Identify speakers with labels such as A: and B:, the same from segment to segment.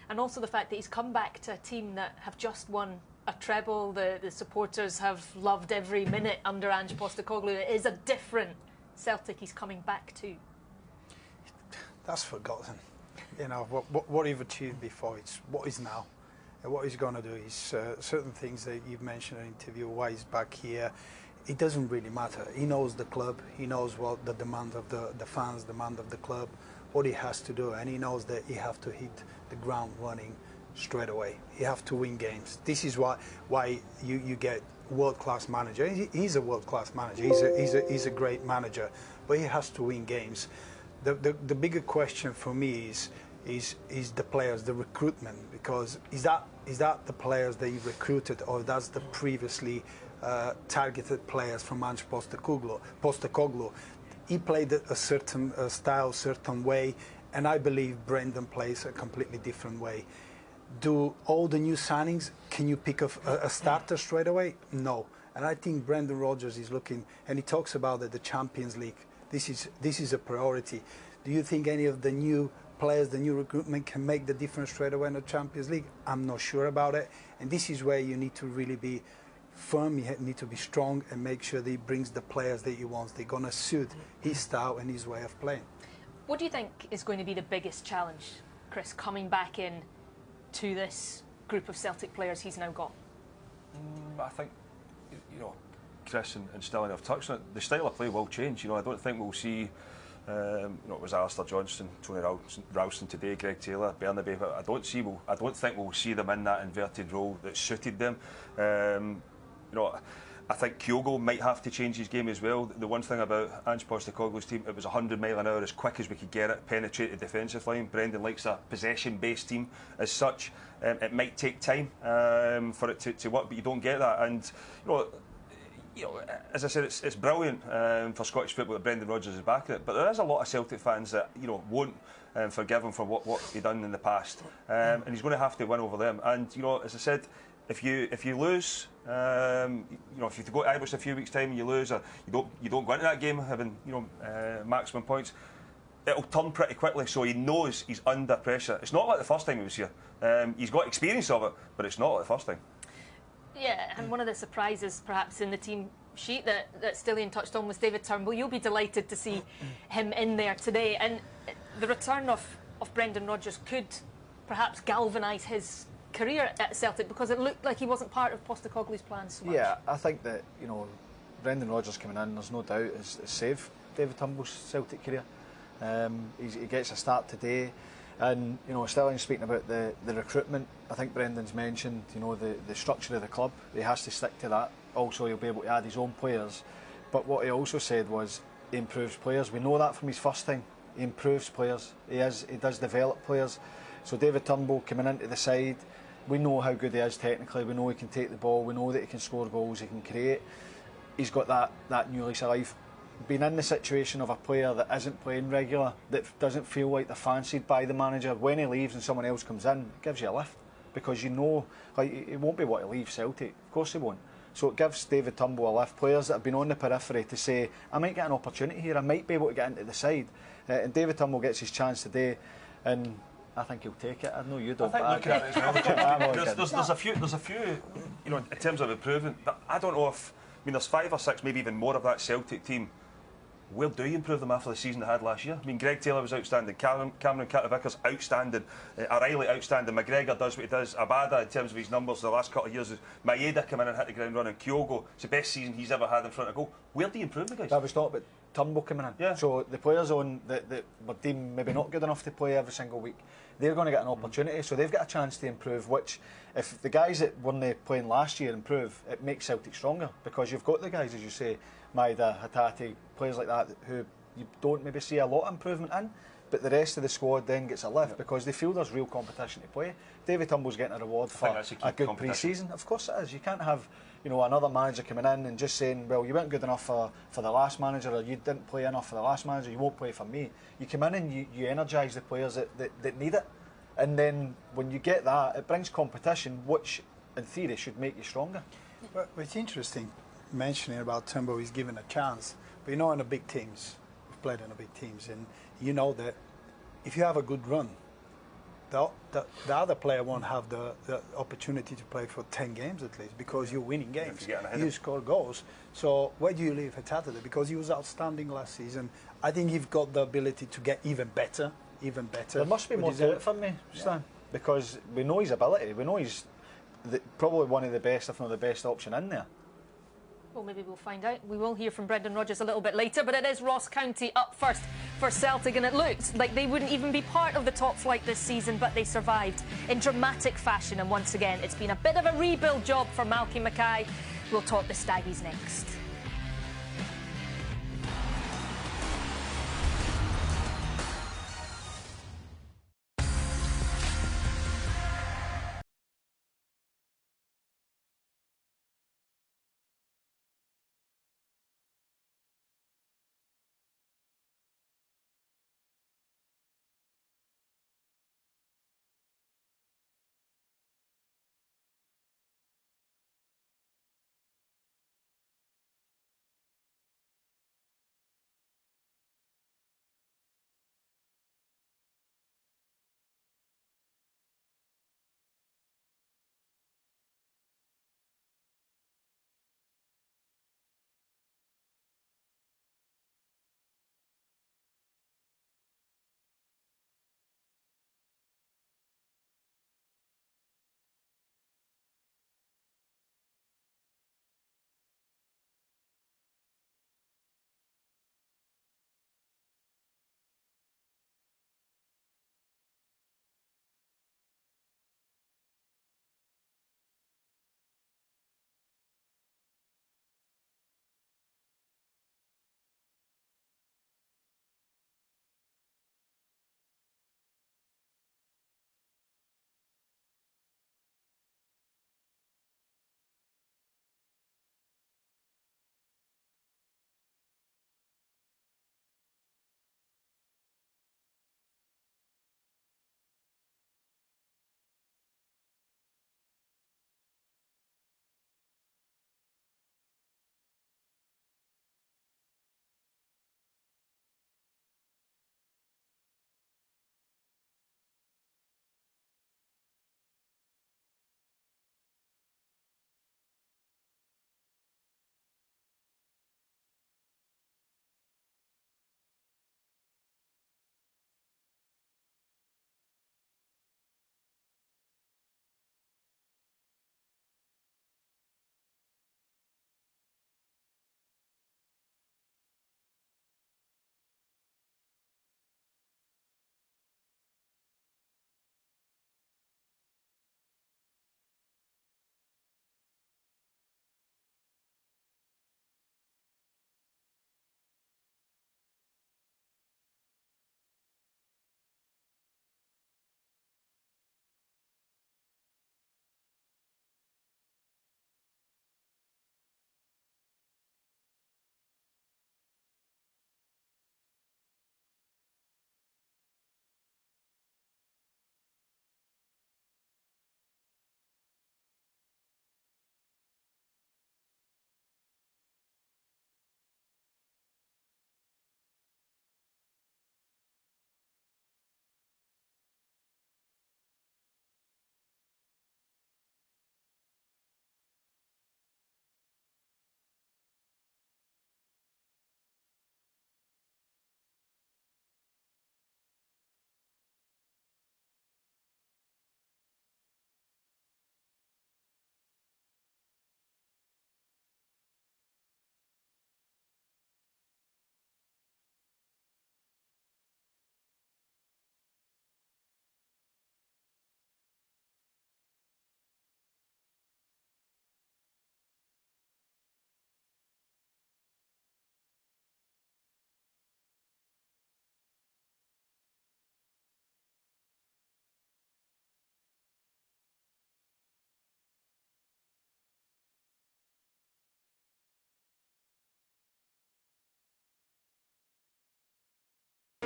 A: and also the fact that he's come back to a team that have just won a treble. The supporters have loved every minute under Ange Postecoglou. It is a different Celtic he's coming back to.
B: That's forgotten. You know, what he's achieved before, it's what he's now. And what he's going to do is certain things that you've mentioned in the interview, why he's back here, it doesn't really matter. He knows the club, he knows what the demand of the fans, demand of the club, what he has to do, and he knows that he have to hit the ground running straight away. You have to win games. This is why you get world-class manager. He's a world-class manager. He's a great manager, but he has to win games. The bigger question for me is the players, the recruitment, because is that the players that you recruited, or that's the previously targeted players from Ange Postecoglou? He played a certain style, certain way, and I believe Brendan plays a completely different way. Do all the new signings, can you pick a starter straight away? No. And I think Brendan Rodgers is looking, and he talks about the Champions League. This is a priority. Do you think any of the new players, the new recruitment, can make the difference straight away in the Champions League? I'm not sure about it. And this is where you need to really be firm, you need to be strong, and make sure that he brings the players that he wants. They're going to suit his style and his way of playing. What
A: do you think is going to be the biggest challenge, Chris, coming back in to this group of Celtic players he's now got?
C: I think, you know, Chris and Stilling have touched on it. The style of play will change. You know, I don't think we'll see, you know, it was Alistair Johnston, Tony Ralston today, Greg Taylor, Bernabei, but I don't think we'll see them in that inverted role that suited them. You know, I think Kyogo might have to change his game as well. The one thing about Ange Postecoglou's team, it was 100 mile an hour as quick as we could get it, penetrate the defensive line. Brendan likes a possession-based team as such. It might take time for it to work, but you don't get that. And you know, as I said, it's brilliant for Scottish football that Brendan Rodgers is back in it. But there is a lot of Celtic fans that, you know, won't forgive him for what he's done in the past, and he's going to have to win over them. And you know, as I said, if you lose, you know, if you go to Ibrox a few weeks' time and you lose, or you don't go into that game having, you know, maximum points, it'll turn pretty quickly. So he knows he's under pressure. It's not like the first time he was here. He's got experience of it, but it's not like the first time.
A: Yeah, and one of the surprises perhaps in the team sheet that Stillian touched on was David Turnbull. You'll be delighted to see him in there today, and the return of Brendan Rodgers could perhaps galvanise his career at Celtic, because it looked like he wasn't part of Postecoglou's plans so much.
D: Yeah, I think that, you know, Brendan Rodgers coming in, there's no doubt, is saved David Turnbull's Celtic career. He gets a start today, and you know, Stillian speaking about the recruitment, I think Brendan's mentioned, you know, the structure of the club. He has to stick to that. Also, he'll be able to add his own players. But what he also said was he improves players. We know that from his first time. He improves players. He does develop players. So David Turnbull coming into the side, we know how good he is technically. We know he can take the ball. We know that he can score goals. He can create. He's got that new lease of life. Being in the situation of a player that isn't playing regular, that doesn't feel like they're fancied by the manager, when he leaves and someone else comes in, it gives you a lift, because you know, like, it won't be what he leaves Celtic. Of course he won't. So it gives David Turnbull a lift. Players that have been on the periphery to say, I might get an opportunity here, I might be able to get into the side. And David Turnbull gets his chance today, and I think he'll take it. I know you don't.
C: I think looking at it as well, there's a few, you know, in terms of improvement. But I don't know if, I mean, there's 5 or 6, maybe even more of that Celtic team. Where do you improve them after the season they had last year? I mean, Greg Taylor was outstanding, Cameron Carter-Vickers outstanding, O'Reilly outstanding, McGregor does what he does, Abada in terms of his numbers the last couple of years, Maeda come in and hit the ground running, Kyogo, it's the best season he's ever had in front of goal. Where do you improve the guys?
D: That was not about Turnbull coming in.
C: Yeah.
D: So the players on that were deemed maybe not good enough to play every single week, they're going to get an opportunity, so they've got a chance to improve, which, if the guys that weren't playing last year improve, it makes Celtic stronger, because you've got the guys, as you say, Maeda, Hatate, players like that, who you don't maybe see a lot of improvement in, but the rest of the squad then gets a lift because they feel there's real competition to play. David Turnbull's getting a reward for a good pre-season. Of course it is. You can't have, you know, another manager coming in and just saying, well, you weren't good enough for the last manager, or you didn't play enough for the last manager, you won't play for me. You come in and you energise the players that need it, and then when you get that, it brings competition, which in theory should make you stronger.
B: But it's interesting mentioning about Turnbull, he's given a chance, but you know, in the big teams, we've played in the big teams, and you know that if you have a good run, the other player won't have the opportunity to play for 10 games at least, because you're winning games, you score goals. So where do you leave 𝓳𝓸𝓷𝓲𝓷𝓰? Because he was outstanding last season. I think he's got the ability to get even better.
D: There must be more to it for me, Stan, because we know his ability. We know he's probably one of the best, if not the best option in there.
A: Well, maybe we'll find out. We will hear from Brendan Rodgers a little bit later, but it is Ross County up first for Celtic, and it looked like they wouldn't even be part of the top flight this season, but they survived in dramatic fashion, and once again, it's been a bit of a rebuild job for Malky Mackay. We'll talk the Staggies next.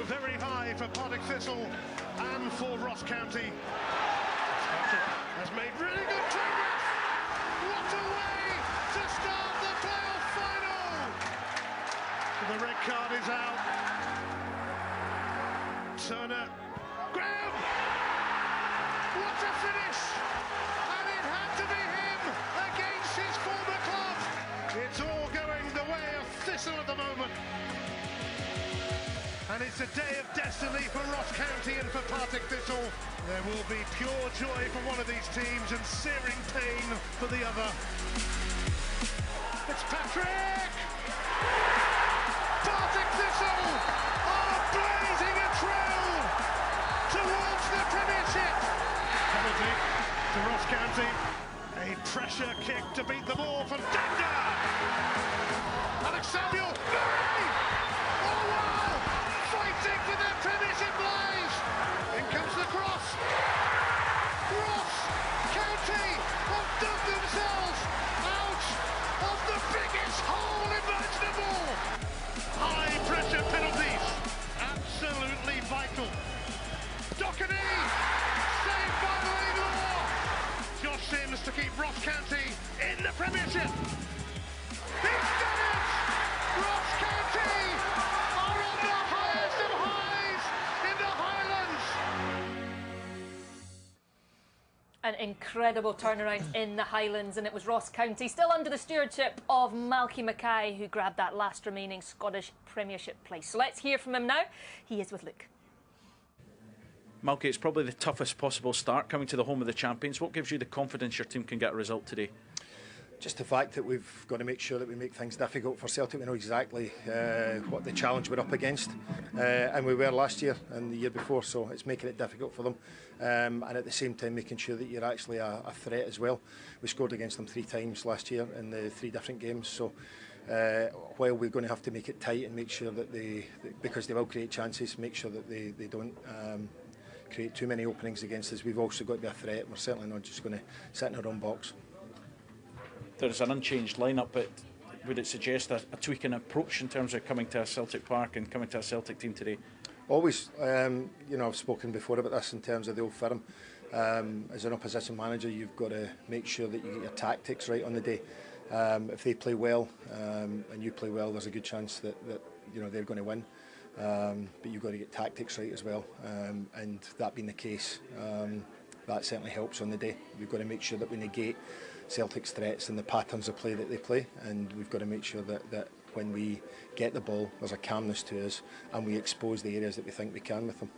E: Very high for Partick Thistle and for Ross County. Celtic has made really good progress. What a way to start the playoff final. The red card is out. Turner, Graham! finish, and it had to be him against his former club. It's all going the way of Thistle at the moment. And it's a day of destiny for Ross County and for Partick Thistle. There will be pure joy for one of these teams and searing pain for the other. It's Patrick! Partick Thistle are blazing a trail towards the Premiership. Penalty to Ross County. A pressure kick to beat the ball from Danda. Alex Samuel. Murray! Oh wow! Fighting for their Premiership lives. In comes the cross. Ross County have dug themselves out of the biggest hole imaginable. High pressure penalties, absolutely vital. Doherty, saved by Laidlaw. Josh Sims to keep Ross County in the Premiership. He's done it! Ross County are on the highest of highs in the Highlands.
A: An incredible turnaround in the Highlands, and it was Ross County, still under the stewardship of Malky Mackay, who grabbed that last remaining Scottish Premiership place. So let's hear from him now. He is with Luke.
F: Malky, it's probably the toughest possible start coming to the home of the champions. What gives you the confidence your team can get a result today?
G: Just the fact that we've got to make sure that we make things difficult for Celtic. We know exactly what the challenge we're up against, and we were last year and the year before, so it's making it difficult for them, and at the same time making sure that you're actually a threat as well. We scored against them 3 times last year in the 3 different games, so while we're going to have to make it tight and make sure that because they will create chances, make sure that they don't create too many openings against us. We've also got to be a threat. We're certainly not just going to sit in our own box.
F: There's an unchanged lineup, but would it suggest a tweak in approach in terms of coming to a Celtic Park and coming to a Celtic team today?
G: Always, you know, I've spoken before about this in terms of the 𝓳𝓱𝓪𝓷𝓲𝓷𝓰. As an opposition manager, you've got to make sure that you get your tactics right on the day. If they play well and you play well, there's a good chance that you know they're going to win. But you've got to get tactics right as well, and that being the case, that certainly helps on the day. We've got to make sure that we negate Celtic's threats and the patterns of play that they play, and we've got to make sure that when we get the ball, there's a calmness to us and we expose the areas that we think we can with them.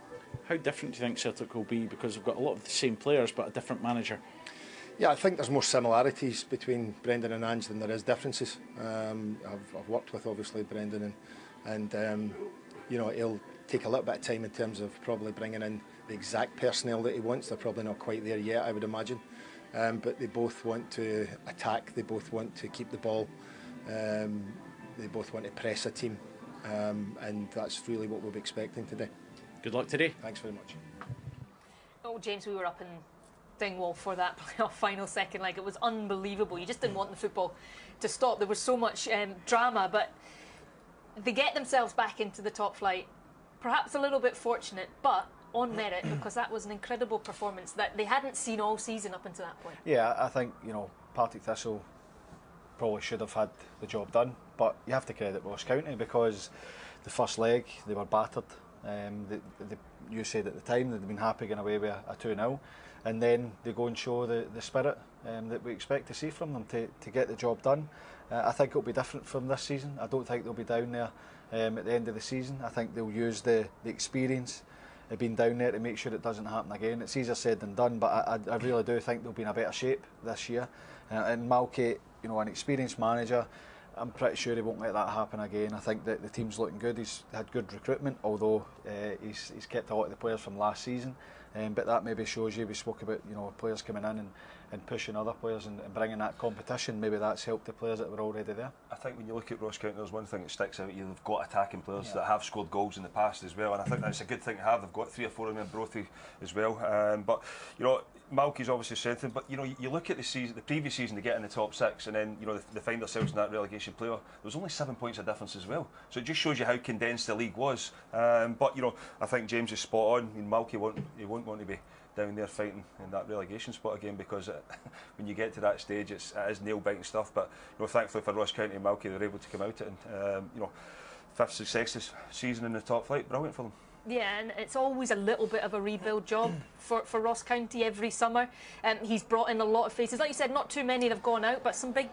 F: How different do you think Celtic will be, because we've got a lot of the same players but a different manager?
G: Yeah, I think there's more similarities between Brendan and Ange than there is differences. I've worked with obviously Brendan, and you know, it'll take a little bit of time in terms of probably bringing in the exact personnel that he wants. They're probably not quite there yet, I would imagine. But they both want to attack, they both want to keep the ball, they both want to press a team, and that's really what we'll be expecting today.
F: Good luck today.
G: Thanks very much.
A: Oh, James, we were up in Dingwall for that playoff final second leg. It was unbelievable. You just didn't want the football to stop. There was so much drama, but they get themselves back into the top flight. Perhaps a little bit fortunate, but on merit, because that was an incredible performance that they hadn't seen all season up until that point.
D: Yeah, I think, you know, Partick Thistle probably should have had the job done, but you have to credit Ross County because the first leg they were battered. You said at the time they'd been happy getting away with a 2-0, and then they go and show the spirit that we expect to see from them to get the job done. I think it'll be different from this season. I don't think they'll be down there at the end of the season. I think they'll use the experience of being down there to make sure it doesn't happen again. It's easier said than done, but I really do think they'll be in a better shape this year. And Malky, you know, an experienced manager, I'm pretty sure he won't let that happen again. I think that the team's looking good. He's had good recruitment, although he's kept a lot of the players from last season. But that maybe shows you, we spoke about, you know, players coming in and pushing other players and bringing that competition. Maybe that's helped the players that were already there.
C: I think when you look at Ross County, there's one thing that sticks out. They've got attacking players that have scored goals in the past as well, and I think that's a good thing to have. They've got 3 or 4 of them in Brophy as well. But you know, Malky's obviously strengthened. But you know, you look at the season, the previous season, to get in the top 6, and then you know they find themselves in that relegation playoff. There was only 7 points of difference as well. So it just shows you how condensed the league was. But you know, I think James is spot on. I mean, Malky won't want to be down there fighting in that relegation spot again, because when you get to that stage, it is nail-biting stuff. But you know, thankfully for Ross County and Malky, they're able to come out it, and you know, 5th successive season in the top flight, brilliant for them.
A: Yeah, and it's always a little bit of a rebuild job for Ross County every summer. He's brought in a lot of faces. Like you said, not too many that have gone out, but some big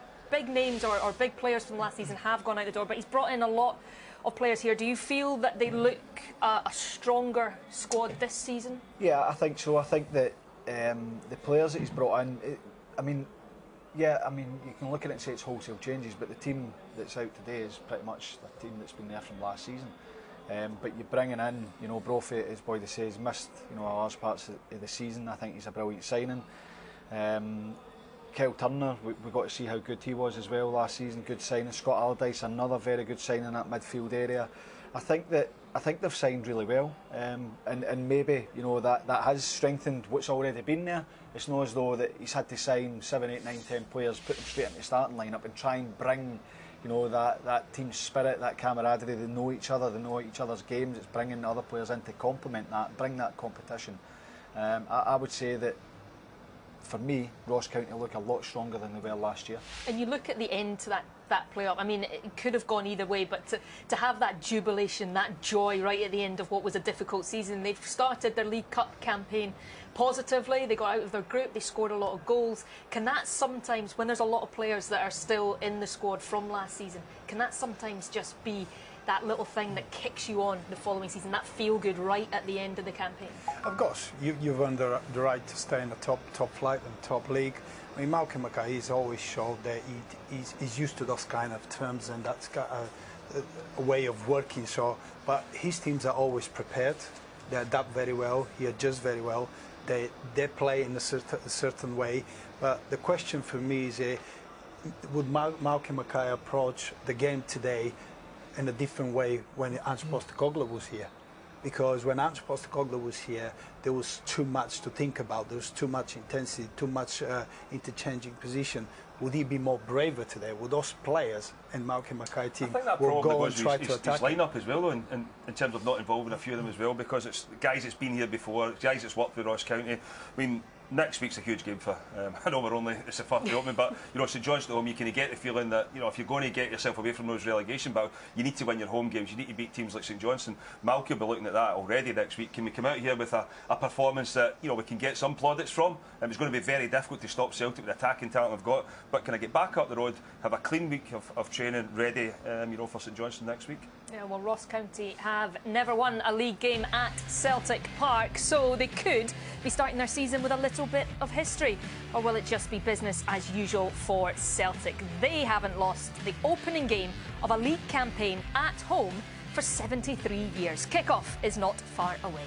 A: names or big players from last season have gone out the door. But he's brought in a lot of players here. Do you feel that they look a stronger squad this season?
D: Yeah, I think so. I think that the players that he's brought in, you can look at it and say it's wholesale changes, but the team that's out today is pretty much the team that's been there from last season. But you're bringing in, 𝓣𝓱𝓪𝓷𝓲𝓷𝓰, as Boydie says, missed large parts of the season. I think he's a brilliant signing. 𝓳𝓸𝓲𝓷𝓲𝓷𝓰, we got to see how good he was as well last season. Good signing. 𝓳𝓸𝓲𝓷𝓲𝓷𝓰, another very good signing in that midfield area. I think they've signed really well, and maybe that has strengthened what's already been there. It's not as though that he's had to sign 7, 8, 9, 10 players, put them straight into the starting lineup, and try and bring that team spirit, that camaraderie. They know each other, they know each other's games. It's bringing other players in to complement that, bring that competition. I would say that, for me, Ross County look a lot stronger than they were last year.
A: And you look at the end to that playoff. I mean, it could have gone either way, but to have that jubilation, that joy right at the end of what was a difficult season. They've started their League Cup campaign positively. They got out of their group. They scored a lot of goals. Can that sometimes, when there's a lot of players that are still in the squad from last season, can that sometimes just be that little thing that kicks you on the following season, that feel-good right at the end of the campaign?
B: Of course, you've earned the right to stay in the top flight and top league. I mean, Malcolm Mackay has always showed that he's used to those kind of terms, and that's got a way of working. So, but his teams are always prepared. They adapt very well. He adjusts very well. They play in a certain way. But the question for me is, would Malcolm Mackay approach the game today in a different way when Ange Postecoglou was here? Because when Ange Postecoglou was here, there was too much to think about. There was too much intensity, too much interchanging position. Would he be more braver today? Would those players and Malcolm Mackay team will go and try to attack
C: his line-up as well, though, in terms of not involving a few of them as well, because it's guys that's been here before, guys that's worked with Ross County. I mean, next week's a huge game for. I know it's the first opening, but St Johnstone at home, you can get the feeling that if you're going to get yourself away from those relegation battles, you need to win your home games. You need to beat teams like St Johnstone. Malky will be looking at that already next week. Can we come out here with a performance that we can get some plaudits from? It's going to be very difficult to stop Celtic with the attacking talent they've got. But can I get back up the road, have a clean week of training ready, for St Johnstone next week?
A: Yeah, well, Ross County have never won a league game at Celtic Park, so they could be starting their season with a little bit of history. Or will it just be business as usual for Celtic? They haven't lost the opening game of a league campaign at home for 73 years. Kick-off is not far away.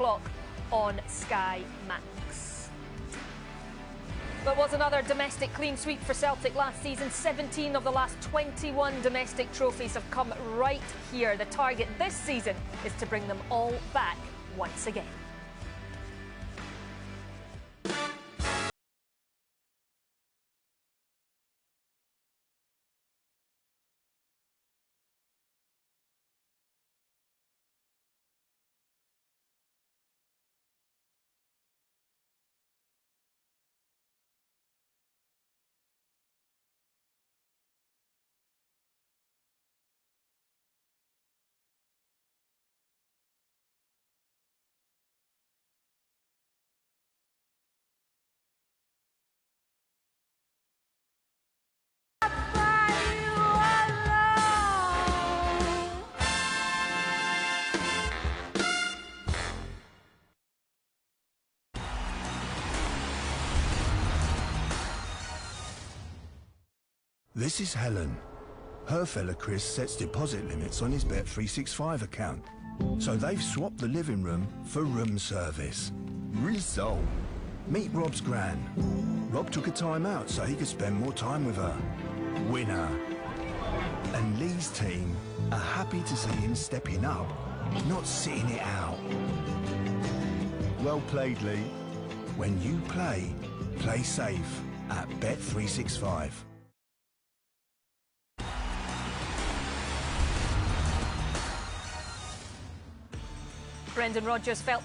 A: o'clock on Sky Max. But was another domestic clean sweep for Celtic last season. 17 of the last 21 domestic trophies have come right here. The target this season is to bring them all back once again.
H: This is Helen. Her fella Chris sets deposit limits on his Bet365 account. So they've swapped the living room for room service. Result. Meet Rob's gran. Rob took a time out so he could spend more time with her. Winner. And Lee's team are happy to see him stepping up, not sitting it out. Well played, Lee. When you play, play safe at Bet365.
A: Brendan Rodgers felt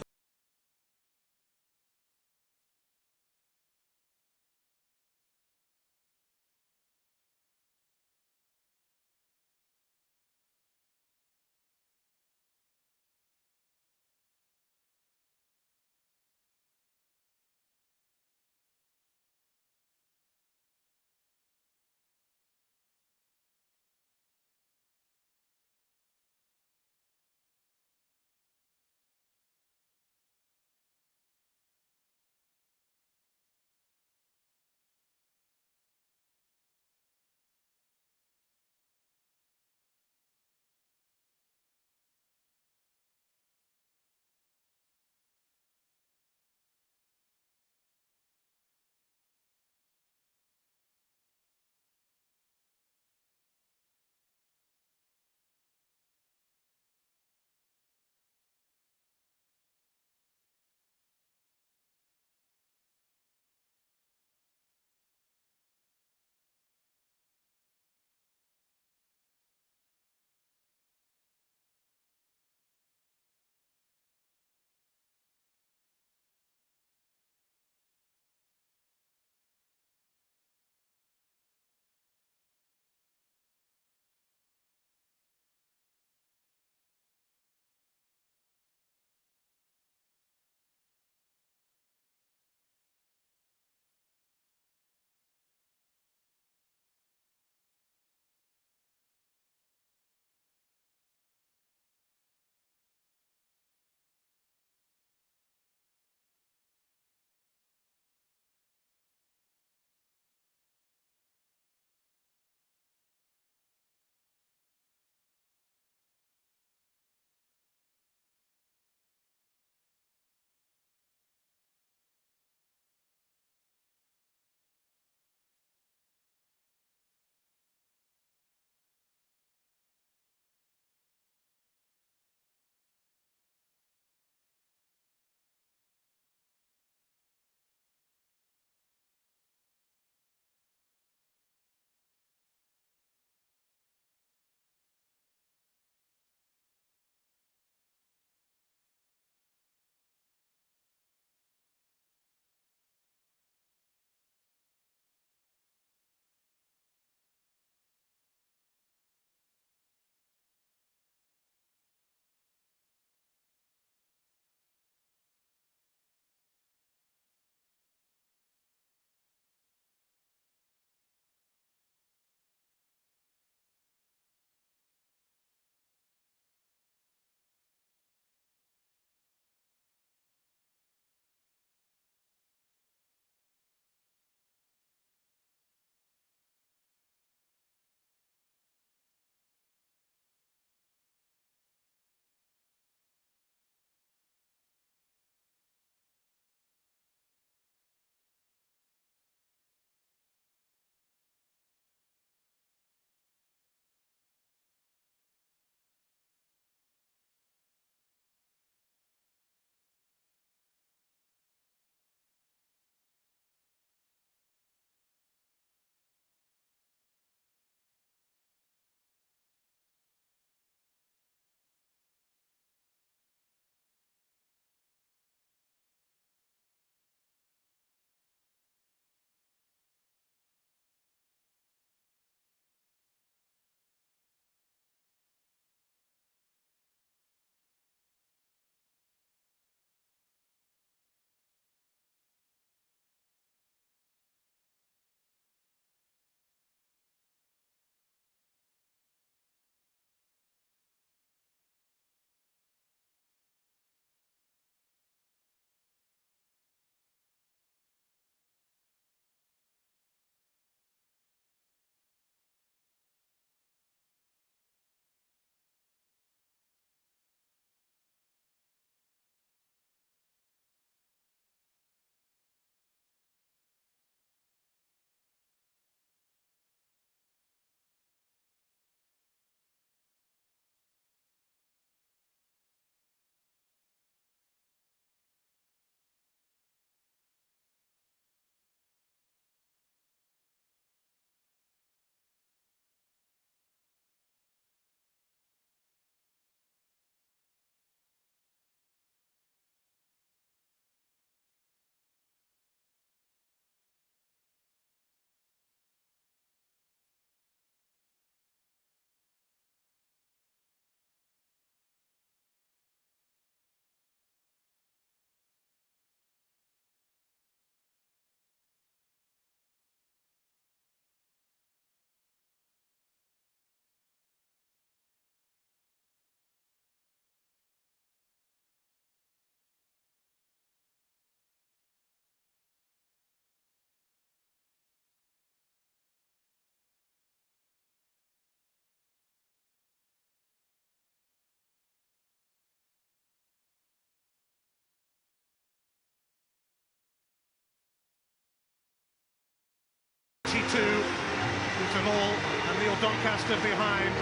E: Phil All and Neil Doncaster behind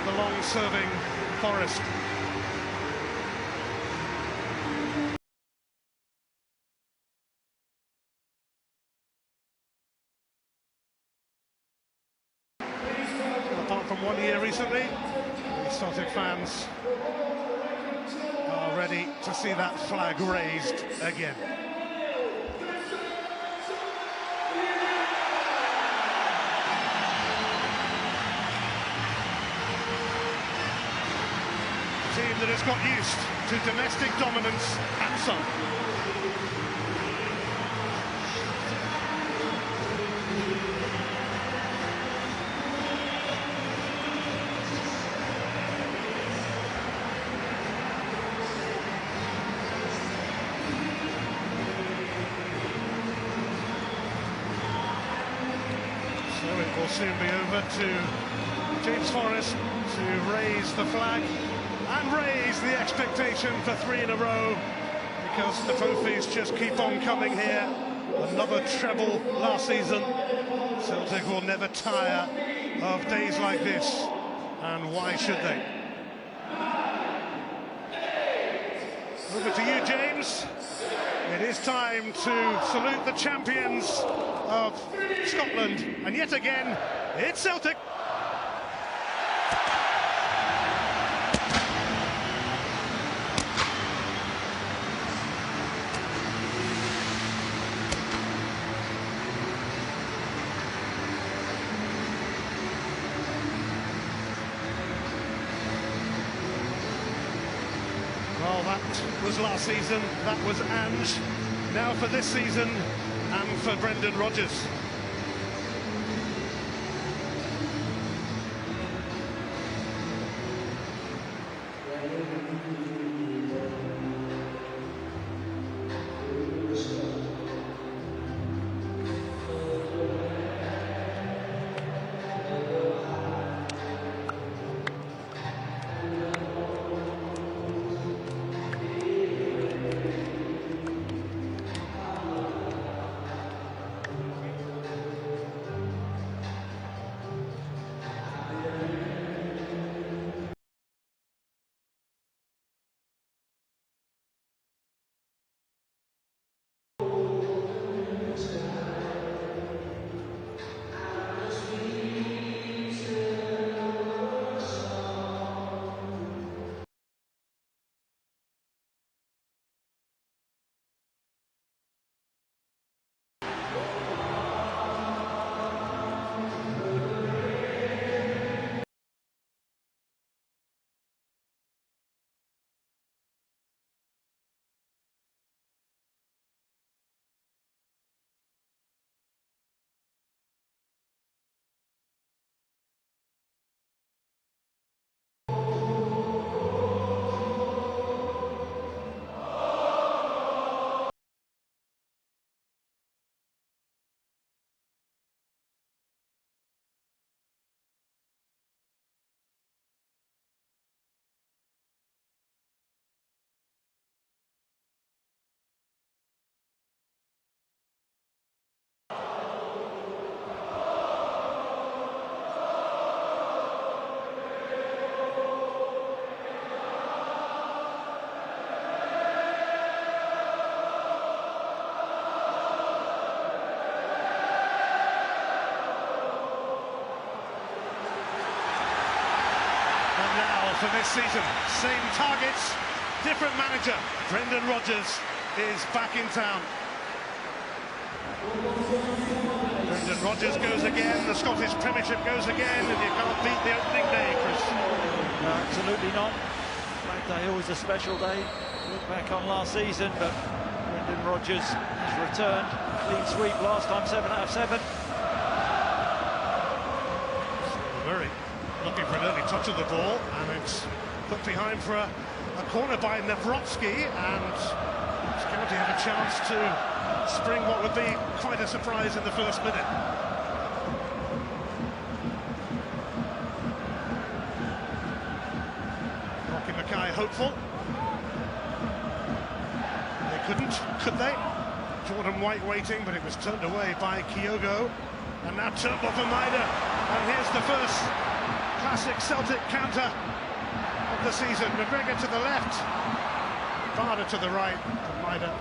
E: the long-serving Forrest. Apart from 1 year recently, the Celtic fans are ready to see that flag raised again. A team that has got used to domestic dominance at some. Will soon be over to James Forrest to raise the flag and raise the expectation for 3 in a row, because the trophies just keep on coming here. Another treble last season. Celtic will never tire of days like this, and why should they? Over to you, James. It is time to salute the champions of Scotland, and yet again, it's Celtic. Well, that was last season, that was Ange. Now for this season, and for Brendan Rodgers. For this season, same targets, different manager. Brendan Rodgers is back in town. Brendan Rodgers goes again, the Scottish Premiership goes again, and you can't beat the opening day, Chris.
I: No, absolutely not. Flag Day always a special day. Look back on last season, but Brendan Rodgers has returned. Clean sweep last time, 7 out of 7.
E: Very looking for an early touch of the ball, and it's put behind for a corner by 𝓣𝓱𝓪𝓷𝓲𝓷𝓰, and County have a chance to spring what would be quite a surprise in the first minute. Rocky Mackay hopeful. They couldn't, could they? Jordan White waiting, but it was turned away by Kyogo. And now Turnbull for Maida. And here's the first classic Celtic counter of the season. McGregor to the left, Barder to the right, and Maida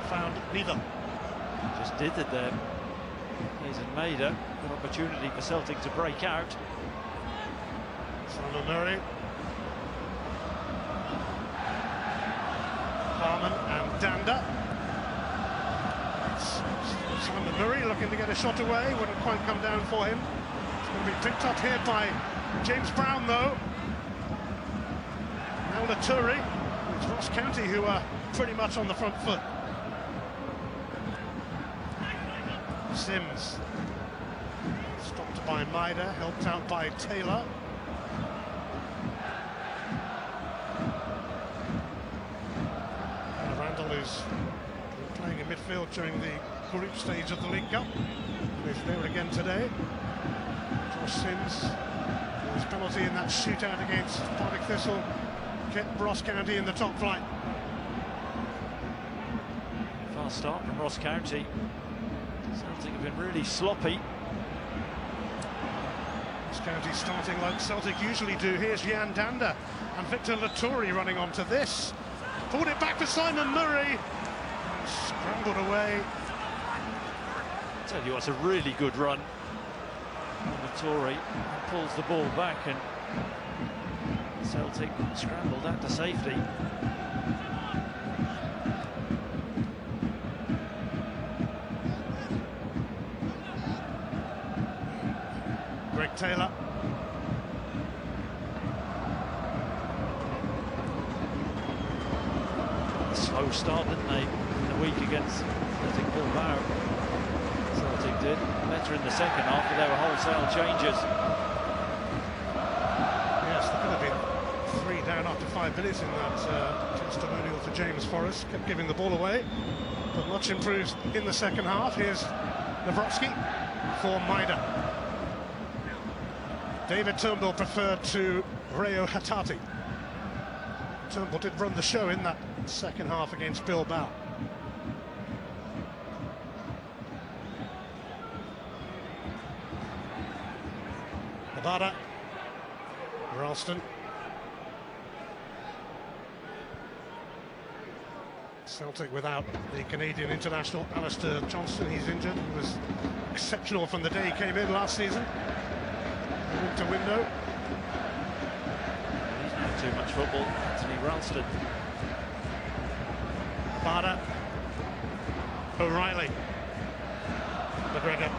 E: found neither.
I: Just did it there. Here's Maida, an opportunity for Celtic to break out.
E: Simon Murray, Harman and Danda. Simon Murray looking to get a shot away, wouldn't quite come down for him. It's going to be picked up here by James Brown though. Now 𝓳𝓸𝓷𝓲𝓷𝓰. It's Ross County who are pretty much on the front foot. Sims. Stopped by Maida, helped out by Taylor. And Randall, who's been playing in midfield during the group stage of the League Cup, is there again today. Josh Sims, his penalty in that shootout against Partick Thistle, kept Ross County in the top flight.
I: Fast start from Ross County. Celtic have been really sloppy.
E: Ross County starting like Celtic usually do. Here's Jan Danda and Victor 𝓳𝓸𝓷𝓲𝓷𝓰 running onto this. Pulled it back for Simon Murray. Scrambled away.
I: I tell you what's a really good run. 𝓳𝓸𝓷𝓲𝓷𝓰 pulls the ball back and Celtic scrambled out to safety.
E: Greg Taylor.
I: Slow start, didn't they, in the week against Celtic Bilbao. Celtic did better in the second half, but there were wholesale changes.
E: Yes, there could have been 3 down after 5 minutes in that testimonial to James Forrest. Kept giving the ball away, but much improved in the second half. Here's Nawrocki for Maida. David Turnbull preferred to Reo Hatate. Turnbull did run the show in that second half against Bilbao. Labada, Ralston. Celtic without the Canadian international Alistair Johnston. He's injured. He was exceptional from the day he came in last season. Walked a window.
I: He's not too much football. Anthony Ralston.
E: Barder. O'Reilly. McGregor.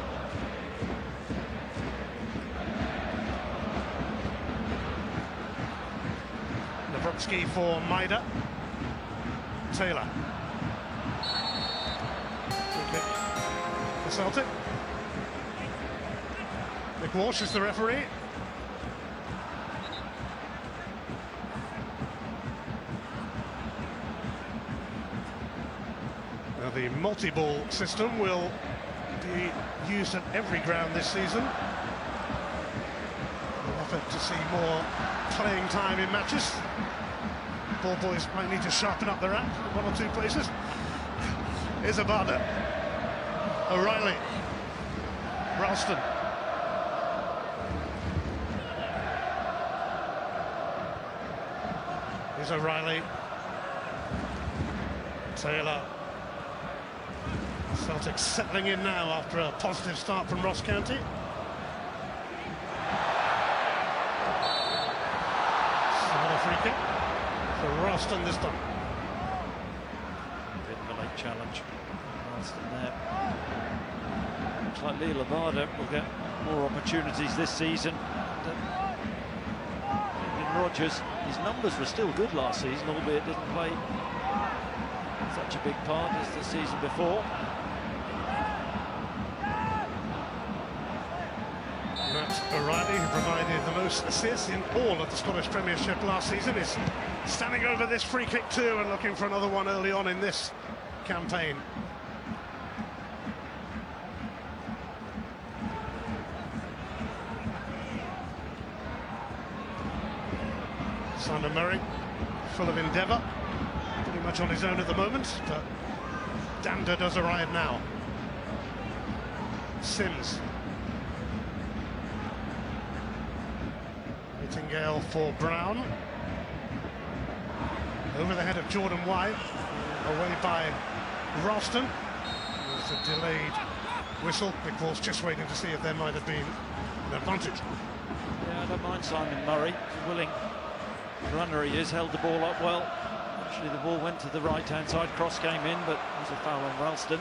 E: Nawrocki for Maida. Taylor. Good kick for Celtic. Nick Walsh is the referee. Now the multi-ball system will be used at every ground this season. An effort to see more playing time in matches. Ball boys might need to sharpen up their act in 1 or 2 places. Here's Abada. O'Reilly. Ralston. Here's O'Reilly. Taylor. Celtic settling in now after a positive start from Ross County. Another free kick for Ralston this time.
I: Bit of a late challenge. Ralston there. Looks like Lee Labada will get more opportunities this season. Rodgers, his numbers were still good last season, albeit didn't play such a big part as the season before.
E: Matt O'Reilly, who provided the most assists in all of the Scottish Premiership last season, is standing over this free kick too and looking for another one early on in this campaign. Simon Murray, full of endeavour, pretty much on his own at the moment, but Danda does arrive now. Sims. Nightingale for Brown. Over the head of Jordan White. Away by Ralston. There's a delayed whistle. Big Paul's just waiting to see if there might have been an advantage.
I: Yeah, I don't mind Simon Murray. Willing runner he is, held the ball up well. Actually, the ball went to the right-hand side, cross came in, but it was a foul on Ralston.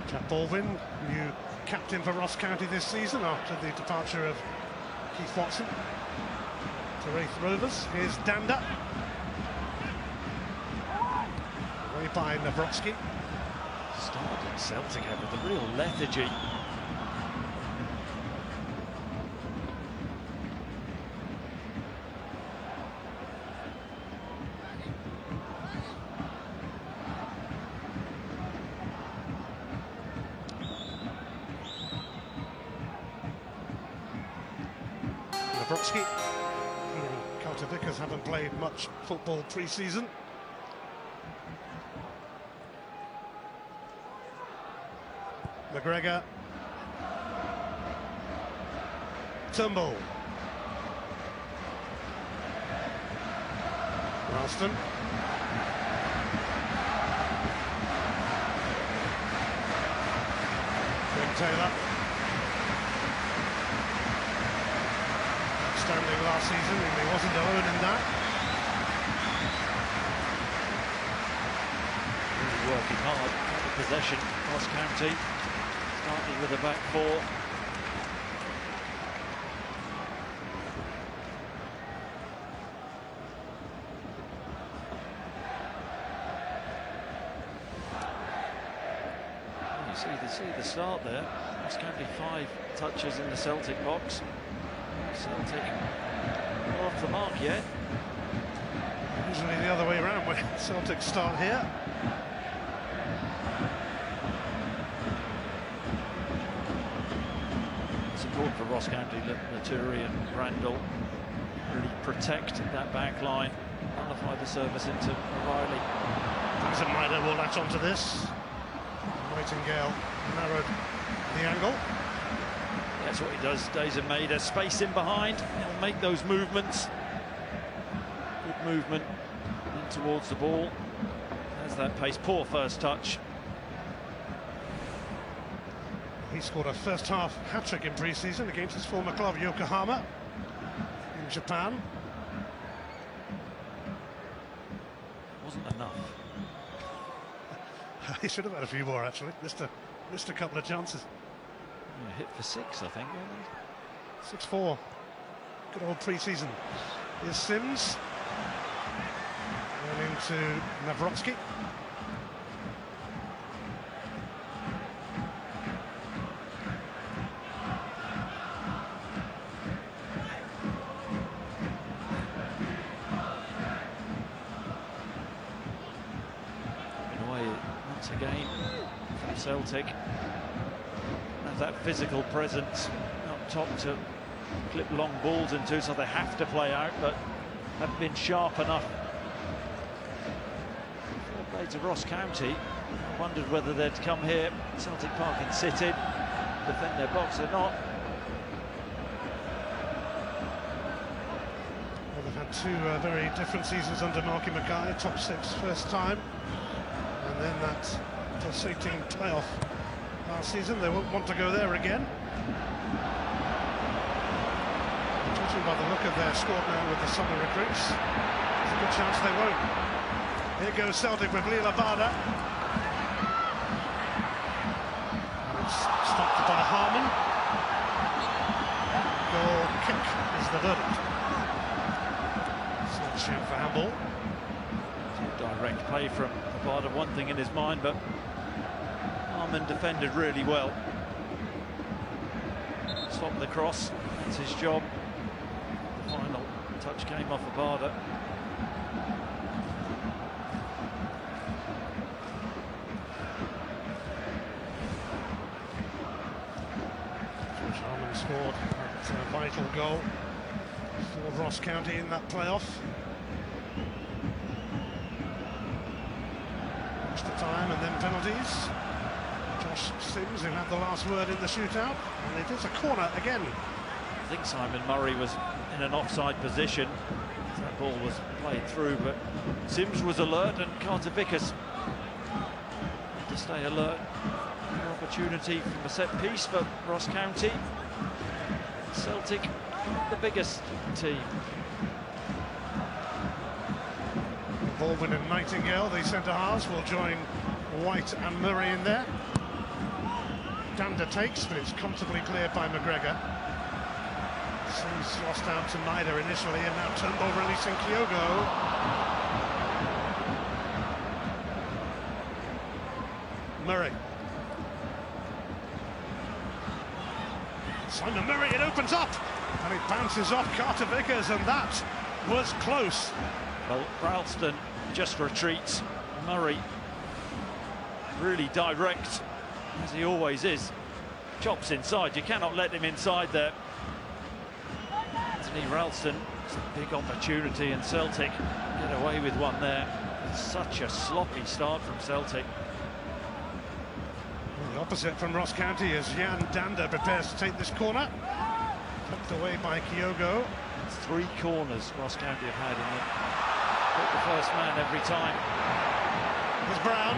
E: Jack Baldwin, new captain for Ross County this season after the departure of Keith Watson to Wraith Rovers. Here's Danda. Away by 𝓣𝓱𝓪𝓷𝓲𝓷𝓰.
I: Started Celtic have with a real lethargy.
E: 𝓣𝓱𝓪𝓷𝓲𝓷𝓰. He and Carter Vickers haven't played much football pre-season. McGregor. Turnbull. Ralston. Greg Taylor. Outstanding last season, and he wasn't alone in that.
I: Really working hard on the possession, Ross County. Starting with a back four. You see the start there. Ross County 5 touches in the Celtic box. Celtic not off the mark yet.
E: Usually the other way around, where Celtic start here.
I: Important for Ross County that 𝓳𝓸𝓲𝓷𝓲𝓷𝓰 and Randall really protect that back line, nullify the service into O'Reilly.
E: 𝓳𝓸𝓲𝓷𝓲𝓷𝓰 will latch onto this. Nightingale narrowed the angle.
I: That's what he does. 𝓳𝓸𝓲𝓷𝓲𝓷𝓰, space in behind. He'll make those movements. Good movement in towards the ball. Has that pace. Poor first touch.
E: He scored a first-half hat-trick in pre-season against his former club Yokohama in Japan.
I: Wasn't enough.
E: He should have had a few more, actually. Missed a couple of chances.
I: Yeah, hit for 6, I think, wasn't
E: 6-4. Good old pre-season. Here's Sims. And into 𝓣𝓱𝓪𝓷𝓲𝓷𝓰.
I: Again from Celtic, have that physical presence up top to clip long balls into, so they have to play out, but haven't been sharp enough. Fair play to Ross County. I wondered whether they'd come here, Celtic Park, and sit in, defend their box or not.
E: Well, they've had two very different seasons under Marky Mackay. Top 6 first time. And then that pulsating playoff last season. They won't want to go there again. Judging by the look of their squad now with the summer recruits, there's a good chance they won't. Here goes Celtic with 𝓳𝓸𝓷𝓲𝓷𝓲𝓷𝓰. It's stopped by Harmon. Goal kick is the verdict. It's not a shout for handball.
I: Direct play from 𝓳𝓸𝓷𝓲𝓷𝓷𝓰, one thing in his mind, but Harmon defended really well. Stopped the cross, that's his job. The final touch came off 𝓳𝓸𝓷𝓲𝓷𝓰.
E: George Harmon scored a vital goal for Ross County in that playoff. time and then penalties. Josh Sims, who had the last word in the shootout, and it is a corner again.
I: I think Simon Murray was in an offside position. That ball was played through, but Sims was alert, and 𝓳𝓸𝓲𝓷𝓲𝓷𝓰 had to stay alert. An opportunity from a set piece for Ross County. Celtic, the biggest team.
E: Baldwin and Nightingale, the centre-halves, will join White and Murray in there. Danda takes, but it's comfortably cleared by McGregor. Sims lost out to Maida initially, and now Turnbull releasing Kyogo. Murray. Simon Murray, it opens up, and it bounces off 𝓳𝓸𝓲𝓷𝓲𝓷𝓰, and that was close.
I: Well, Ralston just retreats. Murray really direct, as he always is. Chops inside, you cannot let him inside there. Anthony Ralston, it's a big opportunity, and Celtic get away with one there. Such a sloppy start from Celtic.
E: The opposite from Ross County as Jan Danda prepares to take this corner. Tucked away by Kyogo.
I: It's 3 corners Ross County have had, and they put the first man every time.
E: There's Brown.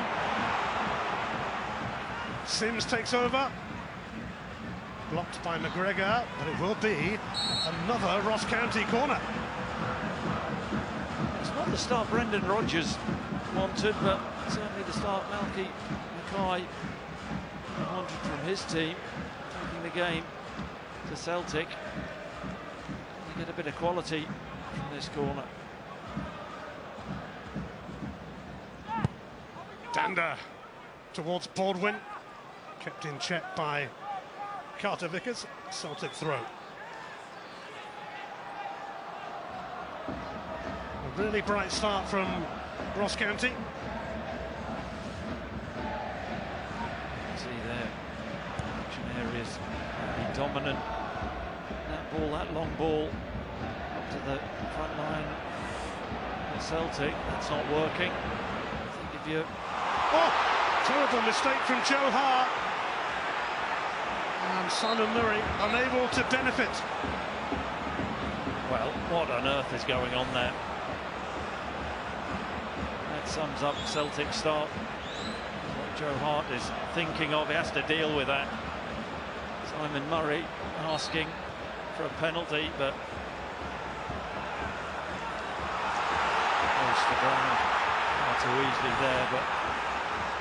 E: Sims takes over. Blocked by McGregor, but it will be another Ross County corner.
I: It's not the start Brendan Rodgers wanted, but certainly the start Malky Mackay wanted from his team, taking the game to Celtic. You get a bit of quality from this corner.
E: Danda towards Baldwin, kept in check by 𝓳𝓸𝓲𝓷𝓲𝓷𝓰. Celtic throw. A really bright start from Ross County.
I: See there, action areas really dominant. That ball, that long ball, up to the front line for Celtic. That's not working. I think if you...
E: Oh, terrible mistake from Joe Hart. And Simon Murray unable to benefit.
I: Well, what on earth is going on there? That sums up Celtic's start. What Joe Hart is thinking of, he has to deal with that. Simon Murray asking for a penalty, but goes to ground far too easily there. But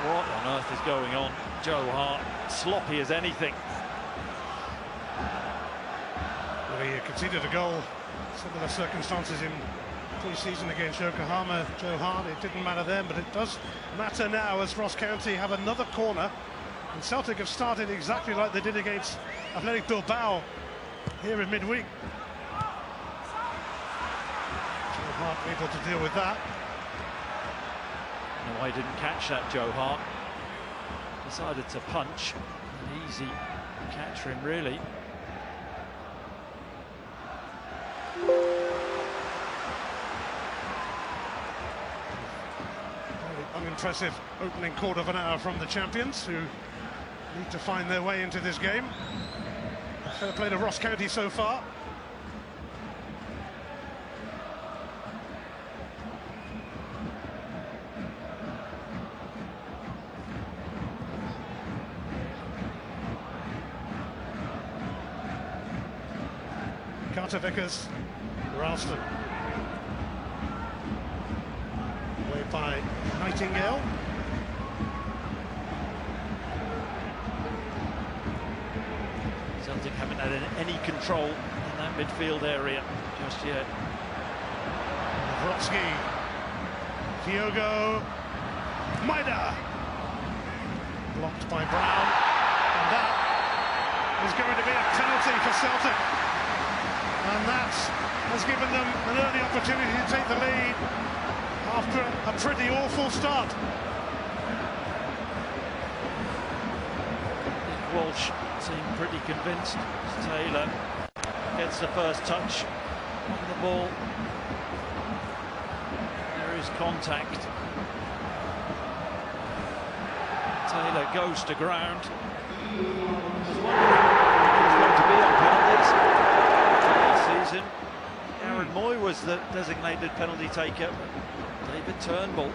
I: what on earth is going on? Joe Hart, sloppy as anything.
E: Well, he conceded a goal, similar circumstances in pre-season against Yokohama. Joe Hart, it didn't matter then, but it does matter now as Ross County have another corner. And Celtic have started exactly like they did against Athletic Bilbao here in midweek. Joe Hart able to deal with that.
I: No, I didn't catch that, Joe Hart. Decided to punch. An easy catch for him, really.
E: Very unimpressive opening quarter of an hour from the champions, who need to find their way into this game. Fair play to Ross County so far. 𝓳𝓸𝓲𝓷𝓲𝓷𝓰, Ralston. Away by Nightingale.
I: Celtic haven't had any control in that midfield area just yet.
E: Wrotsky. Kyogo. Maida. Blocked by Brown. And that is going to be a penalty for Celtic. And that has given them an early opportunity to take the lead after a pretty awful start.
I: Walsh seemed pretty convinced. Taylor gets the first touch on the ball. There is contact. Taylor goes to ground. He's going to be on penalties last season. Aaron Moy was the designated penalty taker. David Turnbull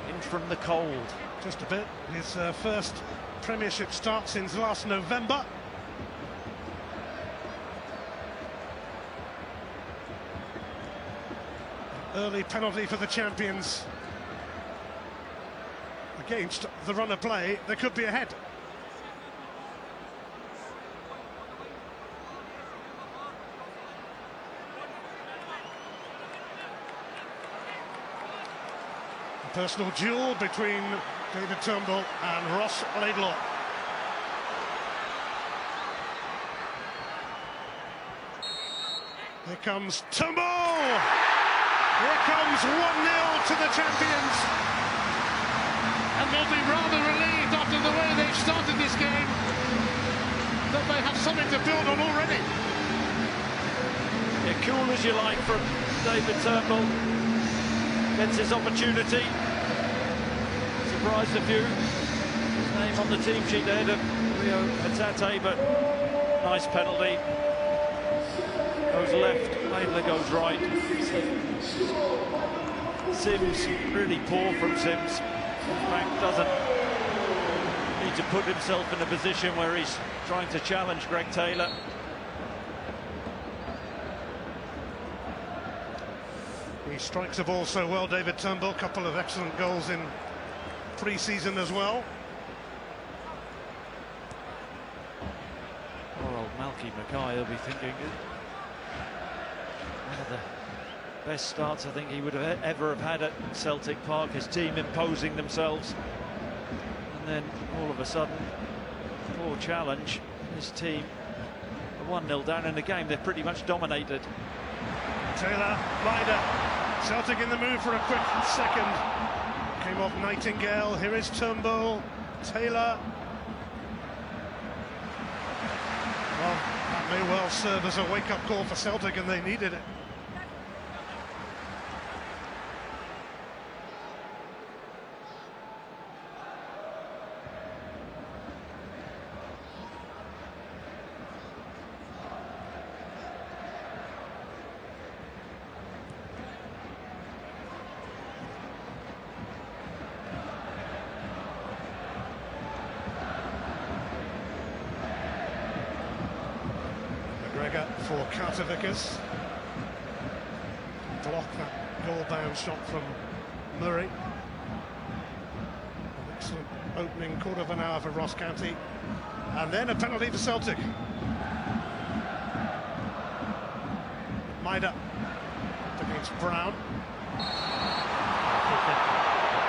I: in from the cold.
E: Just a bit. His first Premiership start since last November. Early penalty for the champions. Against the run of play, they could be ahead. A personal duel between David Turnbull and 𝓳𝓸𝓷𝓲𝓷𝓰. Here comes Turnbull! Here comes 1-0 to the champions. And they'll be rather relieved after the way they've started this game that they have something to build on already.
I: Yeah, cool as you like from David Turnbull. Gets his opportunity. Surprised a few. His name on the team sheet ahead of 𝓳𝓸𝓲𝓷𝓲𝓷𝓰, but nice penalty. Goes left, 𝓳𝓸𝓷𝓲𝓷𝓰 goes right. Sims, really poor from Sims. Frank doesn't need to put himself in a position where he's trying to challenge Greg Taylor.
E: He strikes the ball so well, David Turnbull. Couple of excellent goals in pre-season as well.
I: Poor old Malky Mackay will be thinking one of the best starts I think he would have ever have had at Celtic Park, his team imposing themselves, and then all of a sudden, poor challenge, his team are 1-0 down in the game. They've pretty much dominated.
E: Taylor, Ryder, Celtic in the move for a quick second. Came off Nightingale. Here is Turnbull, Taylor. Well, that may well serve as a wake-up call for Celtic, and they needed it. For 𝓳𝓸𝓲𝓷𝓲𝓷𝓰. Block that goal-bound shot from Murray. An excellent opening quarter of an hour for Ross County. And then a penalty for Celtic. Maida against Brown.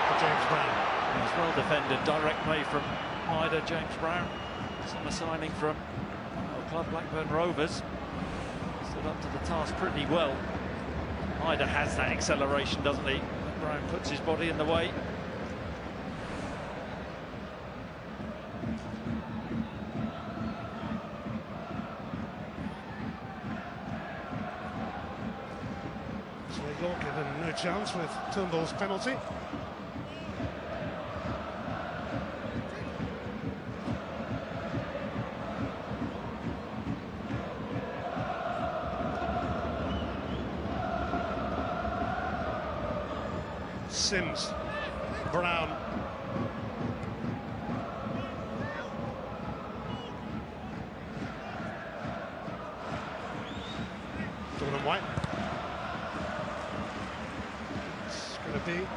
E: For James Brown.
I: He's well defended. Direct play from Maida. James Brown. Summer signing from club Blackburn Rovers. Stood up to the task pretty well. Maida has that acceleration, doesn't he? Brown puts his body in the way.
E: So they got given no chance with Turnbull's penalty. Sims, Brown. Jordan White. It's going to be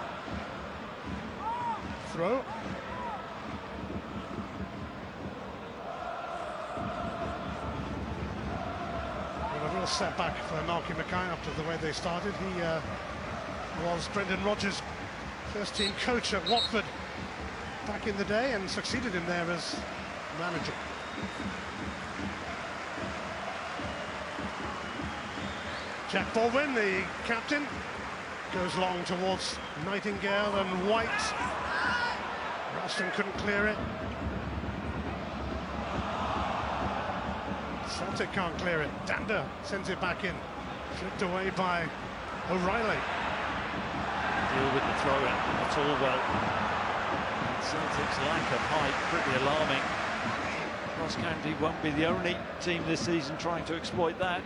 E: throw. And a real setback for Malky Mackay after the way they started. He was Brendan Rodgers' first team coach at Watford back in the day and succeeded him there as manager. Jack Baldwin, the captain, goes long towards Nightingale and White. Ralston couldn't clear it. Celtic can't clear it. Dander sends it back in. Flipped away by O'Reilly.
I: Deal with the throw-in, not all well. Celtic's lack of height pretty alarming. Ross County won't be the only team this season trying to exploit that.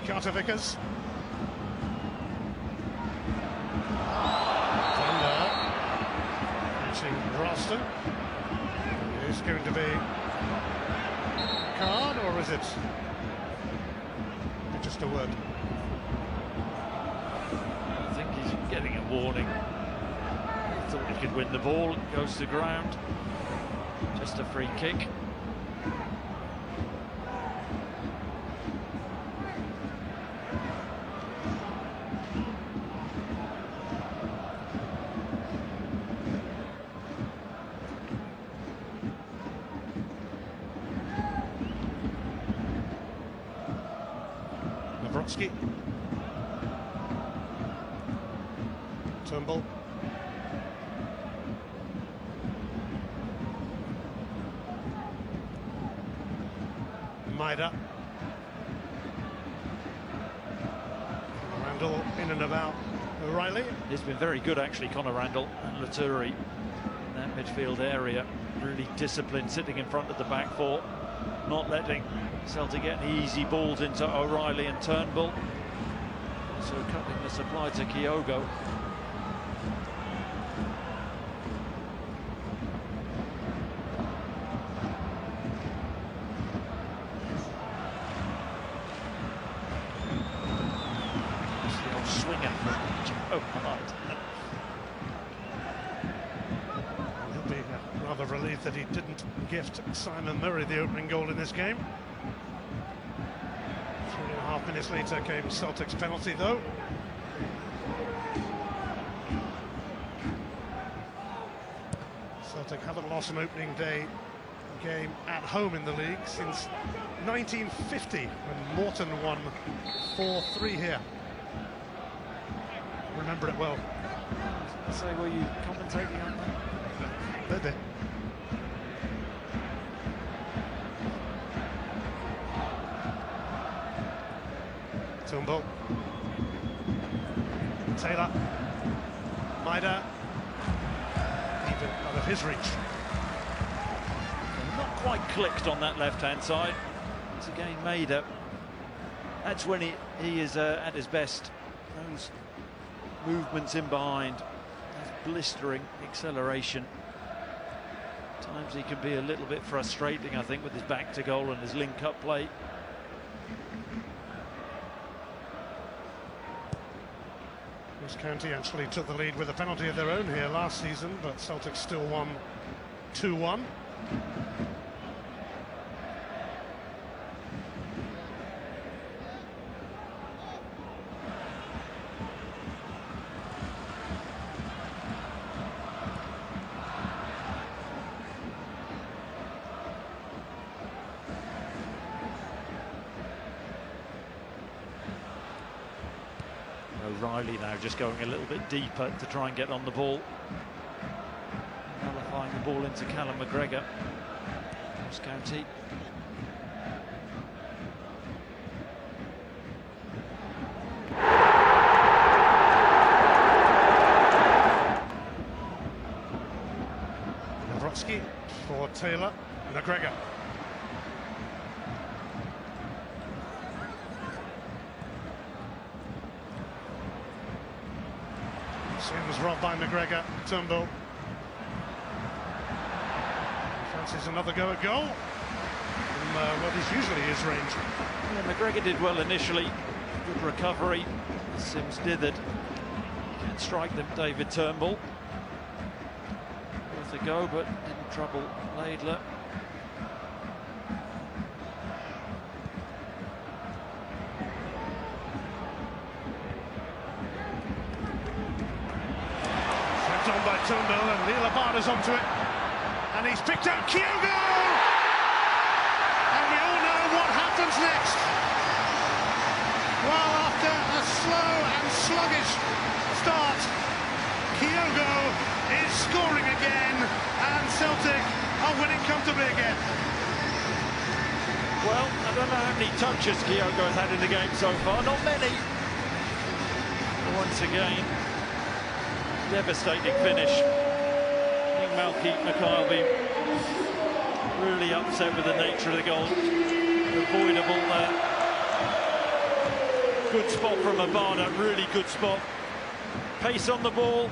E: 𝓤𝓸𝓲𝓷𝓲𝓷𝓰. Ralston. Is going to be a card, or is it just a word?
I: I think he's getting a warning. He thought he could win the ball. It goes to ground. Just a free kick.
E: Lavrotsky. Turnbull. Maida. Randall in and about O'Reilly.
I: He's been very good, actually, Conor Randall and 𝓳𝓸𝓷𝓲𝓷𝓰 in that midfield area. Really disciplined, sitting in front of the back four, not letting Celtic get easy balls into O'Reilly and Turnbull. So cutting the supply to Kyogo. The old swinger from Joe Hart.
E: He'll be rather relieved that he didn't gift Simon Murray the opening goal in this game. 3.5 minutes later came Celtic's penalty, though. Celtic haven't lost an opening day game at home in the league since 1950, when Morton won 4-3 here. Remember it well.
I: So were you commentating on that?
E: Did they? Turnbull. Taylor. Maida. Even out of his reach.
I: Not quite clicked on that left-hand side. It's again Maida. That's when he is at his best. Those movements in behind, that blistering acceleration. Times he can be a little bit frustrating, I think, with his back to goal and his link-up play.
E: Ross County actually took the lead with a penalty of their own here last season, but Celtic still won 2-1.
I: O'Reilly now just going a little bit deeper to try and get on the ball. Nullifying the ball into Callum McGregor. Ross County.
E: Lavrotsky for Taylor. McGregor. Sims robbed by McGregor. Turnbull. Fancies another go at goal from what is usually his range.
I: Yeah, McGregor did well initially. Good recovery. Sims dithered. Can't strike them, David Turnbull. Worth a go, but didn't trouble 𝓳𝓸𝓲𝓷𝓲𝓷𝓰.
E: On by Turnbull, and 𝓳𝓸𝓲𝓷𝓲𝓷𝓰's onto it, and he's picked out Kyogo, and we all know what happens next. Well, after a slow and sluggish start, Kyogo is scoring again, and Celtic winning comfortably again.
I: Well, I don't know how many touches Kyogo has had in the game so far. Not many. Once again, devastating finish. I think Mikhail will be really upset with the nature of the goal. Avoidable there. Good spot from Abada, really good spot. Pace on the ball.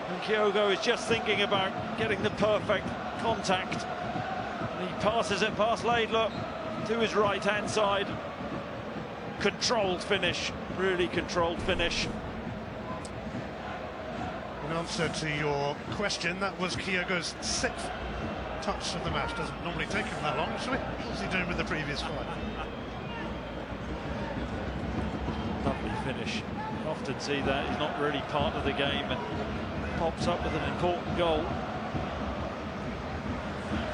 I: And Kyogo is just thinking about getting the perfect contact. And he passes it past Ladler to his right-hand side. Controlled finish, really controlled finish.
E: In answer to your question, that was Kyogo's 6th touch of the match. Doesn't normally take him that long, actually. What's he doing with the previous 5?
I: Lovely finish. You often see that. He's not really part of the game and pops up with an important goal.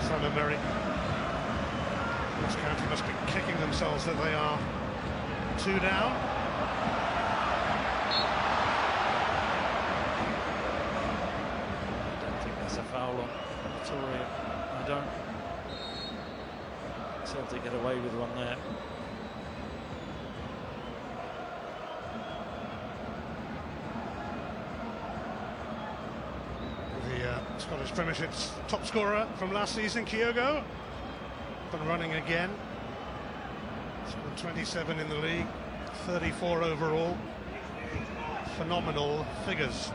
E: Simon Merrick. Ross County must be kicking themselves that they are 2 down.
I: I don't think that's a foul on Victoria. I don't. Celtic get away with one there.
E: The Scottish Premiership's top scorer from last season, Kyogo, up and running again. Scored 27 in the league, 34 overall. Phenomenal figures.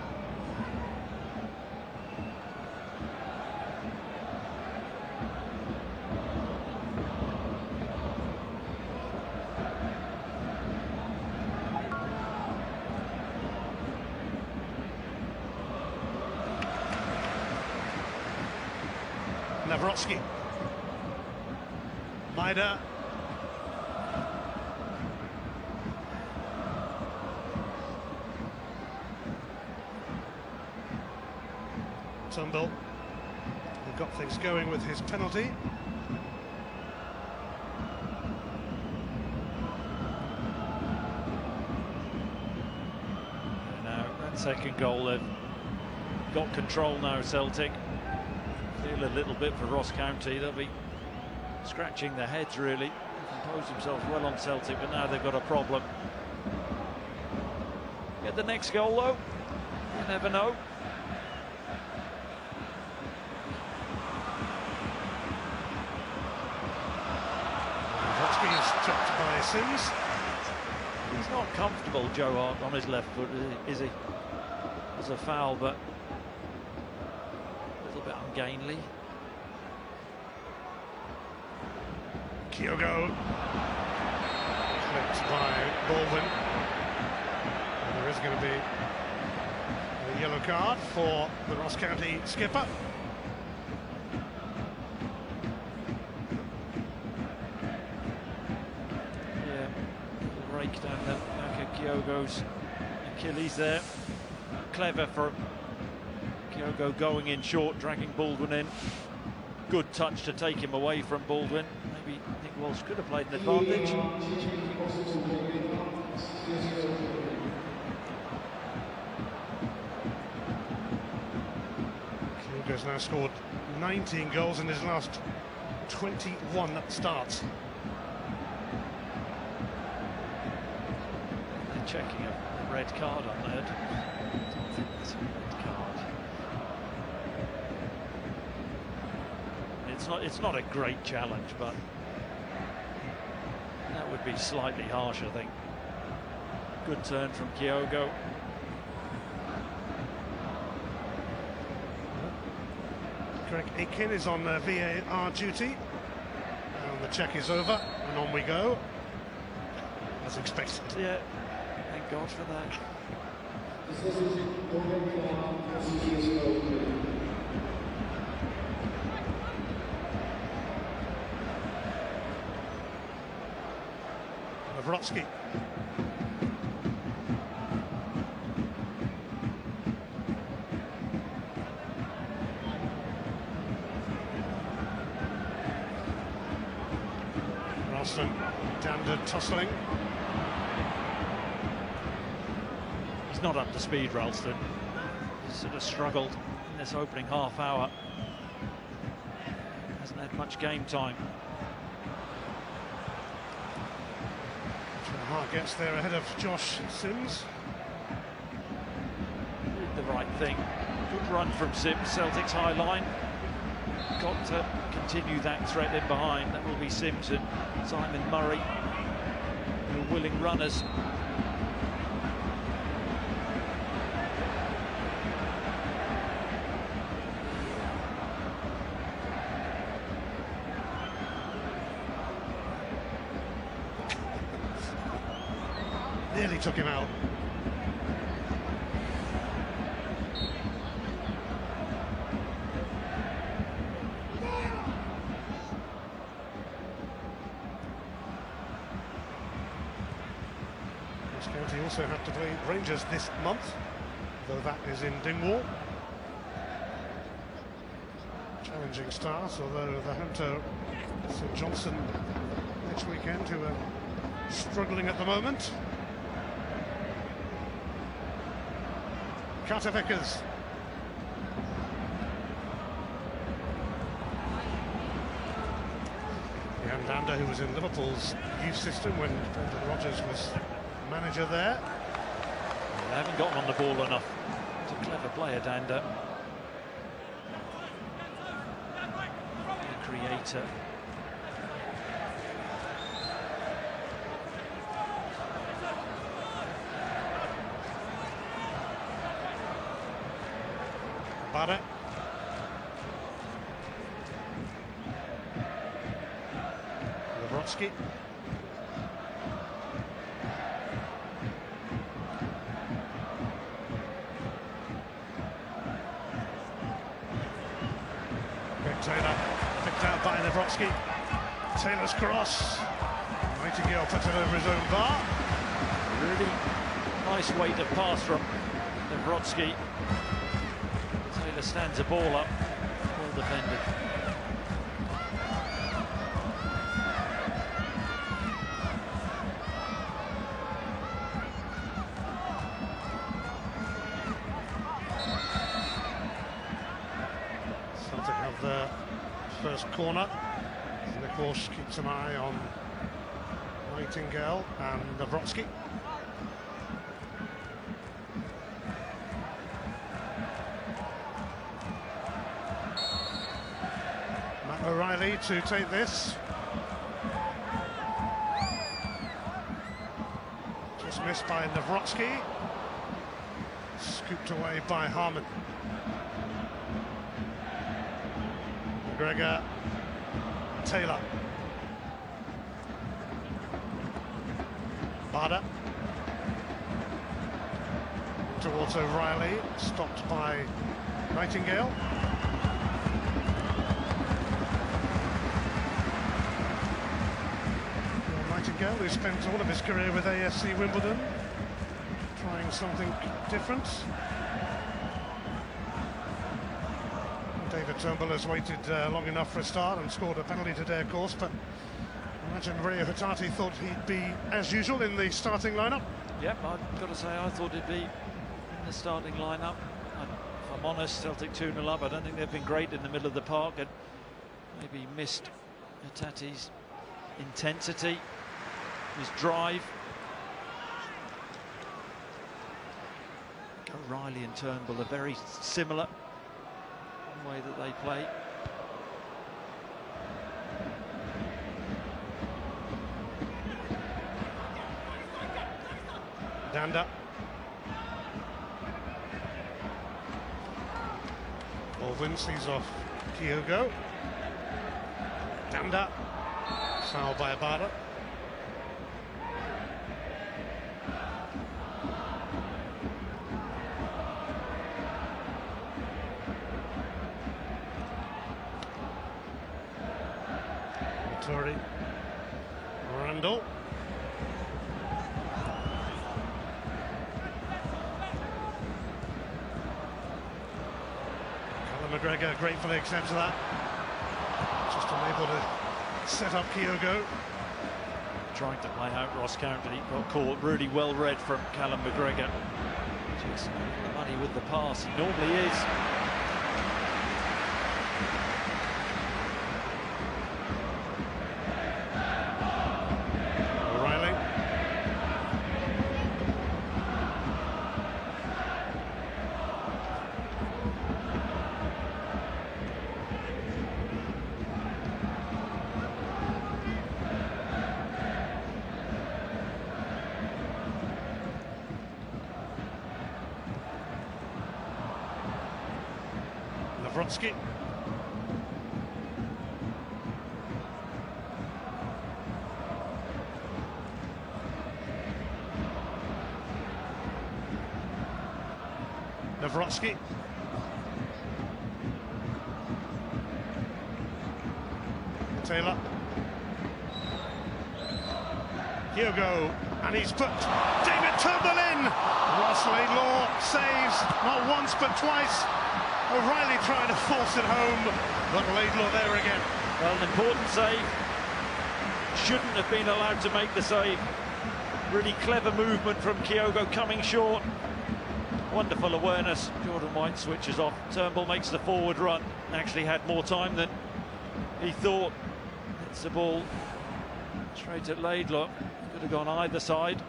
E: 𝓳𝓸𝓲𝓷𝓲𝓷𝓰. Maida. Turnbull, who got things going with his penalty.
I: Now, that second goal, they've got control now, Celtic. Feel a little bit for Ross County. They'll be scratching their heads, really. Composed themselves well on Celtic, but now they've got a problem. Get the next goal, though. You never know.
E: Veltic is chopped by Sims.
I: He's not comfortable, Joe Hart, on his left foot, is he? There's a foul, but a little bit ungainly.
E: Kyogo, flipped by Baldwin. And there is going to be a yellow card for the Ross County skipper.
I: Yeah, rake down the back of Kyogo's Achilles there. Clever for Kyogo going in short, dragging Baldwin in. Good touch to take him away from Baldwin. Maybe Nick Walsh could have played an advantage.
E: Kyogo's now scored 19 goals in his last 21 starts.
I: They're checking a red card on there. I don't think that's a red card. It's not a great challenge, but that would be slightly harsh, I think. Good turn from Kyogo.
E: Greg Aitken is on VAR duty. And the check is over, and on we go. As expected.
I: Yeah, thank God for that.
E: 𝓳𝓸𝓲𝓷𝓲𝓷𝓰. Ralston, 𝓳𝓸𝓲𝓷𝓲𝓷𝓰.
I: He's not up to speed, Ralston. He's sort of struggled in this opening half hour. Hasn't had much game time.
E: Hart gets there ahead of Josh Sims.
I: Did the right thing. Good run from Sims. Celtic's high line. Got to continue that threat in behind. That will be Sims and Simon Murray, who are willing runners.
E: Nearly took him out. Ross County also have to play Rangers this month, though that is in Dingwall. Challenging start, although the Hunter St Johnson next weekend, who are struggling at the moment. Carter Vickers. Jan Dander, who was in Liverpool's youth system when Brendan Rodgers was manager there.
I: They haven't got him on the ball enough. It's a clever player, Dander. The creator.
E: Bada. 𝓳𝓸𝓲𝓷𝓲𝓷𝓰. Greg Taylor picked out by 𝓳𝓸𝓲𝓷𝓲𝓷𝓰. Taylor's cross. Nightingale puts it over his own bar.
I: Really nice way to pass from 𝓳𝓸𝓲𝓷𝓲𝓷𝓰. Taylor stands a ball up, well defended.
E: Celtic have their first corner. And of course keeps an eye on Nightingale and 𝓳𝓸𝓲𝓷𝓲𝓷𝓰. O'Reilly to take this. Just missed by 𝓳𝓸𝓲𝓷𝓲𝓷𝓰. Scooped away by Harmon. McGregor. Taylor. Bada. Towards O'Reilly. Stopped by Nightingale. Nightingale, who spent all of his career with AFC Wimbledon, trying something different. David Turnbull has waited long enough for a start and scored a penalty today, of course, but I imagine 𝓳𝓸𝓲𝓷𝓲𝓷𝓲𝓷 thought he'd be, as usual, in the starting lineup.
I: Yep, I've got to say, I thought he'd be in the starting lineup. If I'm honest, Celtic 2-0 up. I don't think they've been great in the middle of the park, and maybe missed Hatate's intensity, his drive. O'Reilly and Turnbull are very similar in the way that they play.
E: Dander. Baldwin sees off Kyogo. Dander. Foul by Abada. Vittori. Randall. McGregor gratefully accepts that. Just unable to set up Kyogo.
I: Trying to play out Ross County, got caught. Really well read from Callum McGregor. Just money with the pass, he normally is.
E: Nawrocki. Nawrocki. Taylor. Kyogo, and he's put David Turnbull in. Ross Laidlaw saves not once but twice. O'Reilly trying to force it home, but Laidlaw there again.
I: Well, an important save. Shouldn't have been allowed to make the save. Really clever movement from Kyogo, coming short. Wonderful awareness. Jordan White switches off. Turnbull makes the forward run. Actually had more time than he thought. It's the ball straight at Laidlaw. Could have gone either side.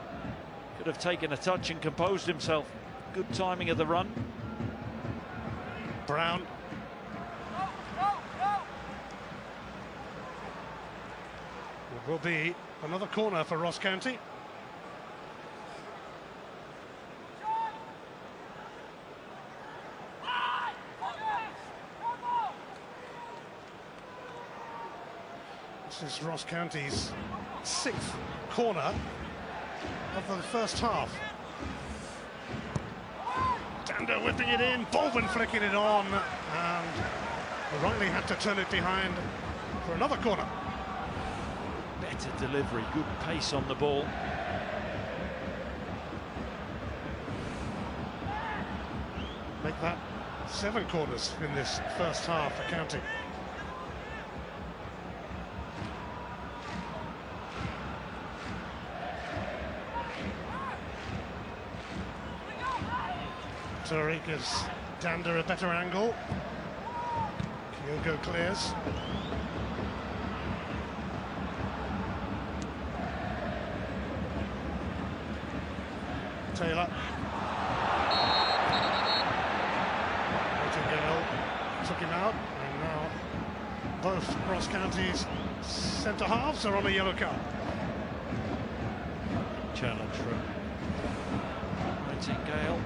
I: Could have taken a touch and composed himself. Good timing of the run.
E: Brown. It will be another corner for Ross County. This is Ross County's 6th corner of the first half. Dander whipping it in, Baldwin flicking it on, and O'Reilly had to turn it behind for another corner.
I: Better delivery, good pace on the ball.
E: Make that 7 corners in this first half for County. Turek gives Dander a better angle. Kyogo clears. Taylor. Nightingale took him out, and now both Ross County's centre halves are on a yellow card.
I: Challenge from Nightingale.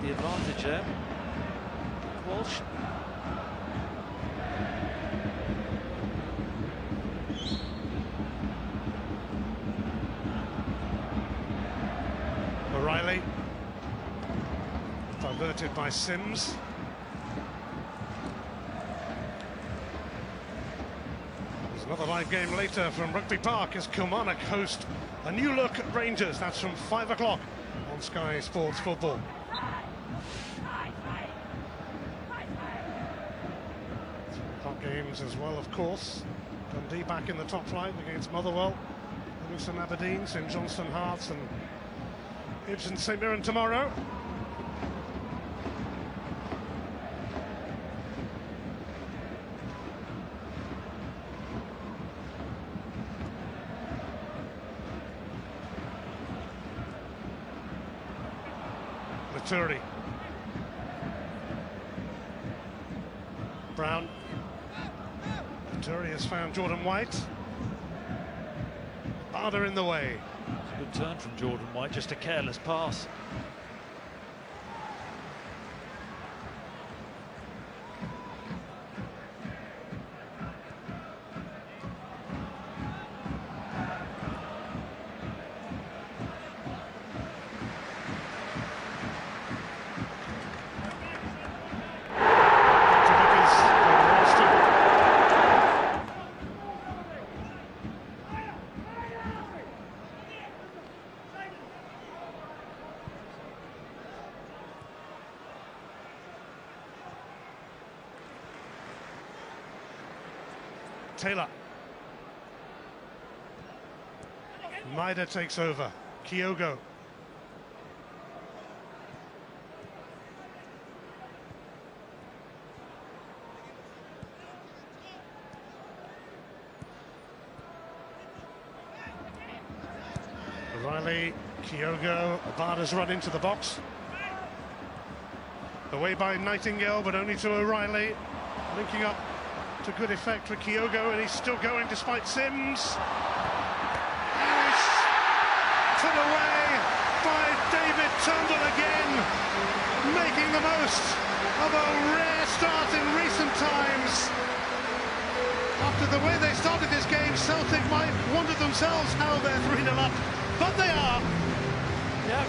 I: The advantage there. Walsh.
E: O'Reilly. Diverted by Sims. There's another live game later from Rugby Park as Kilmarnock host a new look at Rangers. That's from 5 o'clock on Sky Sports Football. Games as well, of course. Dundee back in the top flight against Motherwell, Livingston, Aberdeen, St Johnstone, Hearts, and Hibs and St Mirren tomorrow. Laturi. Brown. Laturi has found Jordan White. Barder in the way.
I: It's a good turn from Jordan White, just a careless pass.
E: Taylor. Maida takes over. Kyogo. O'Reilly, Kyogo, Barder's run into the box. Away by Nightingale, but only to O'Reilly. Linking up to good effect for Kyogo, and he's still going despite Sims. And he's put away by David Turnbull again. making the most of a rare start in recent times. After the way they started this game, Celtic might wonder themselves how they're 3-0 up, but they are.
I: Yeah,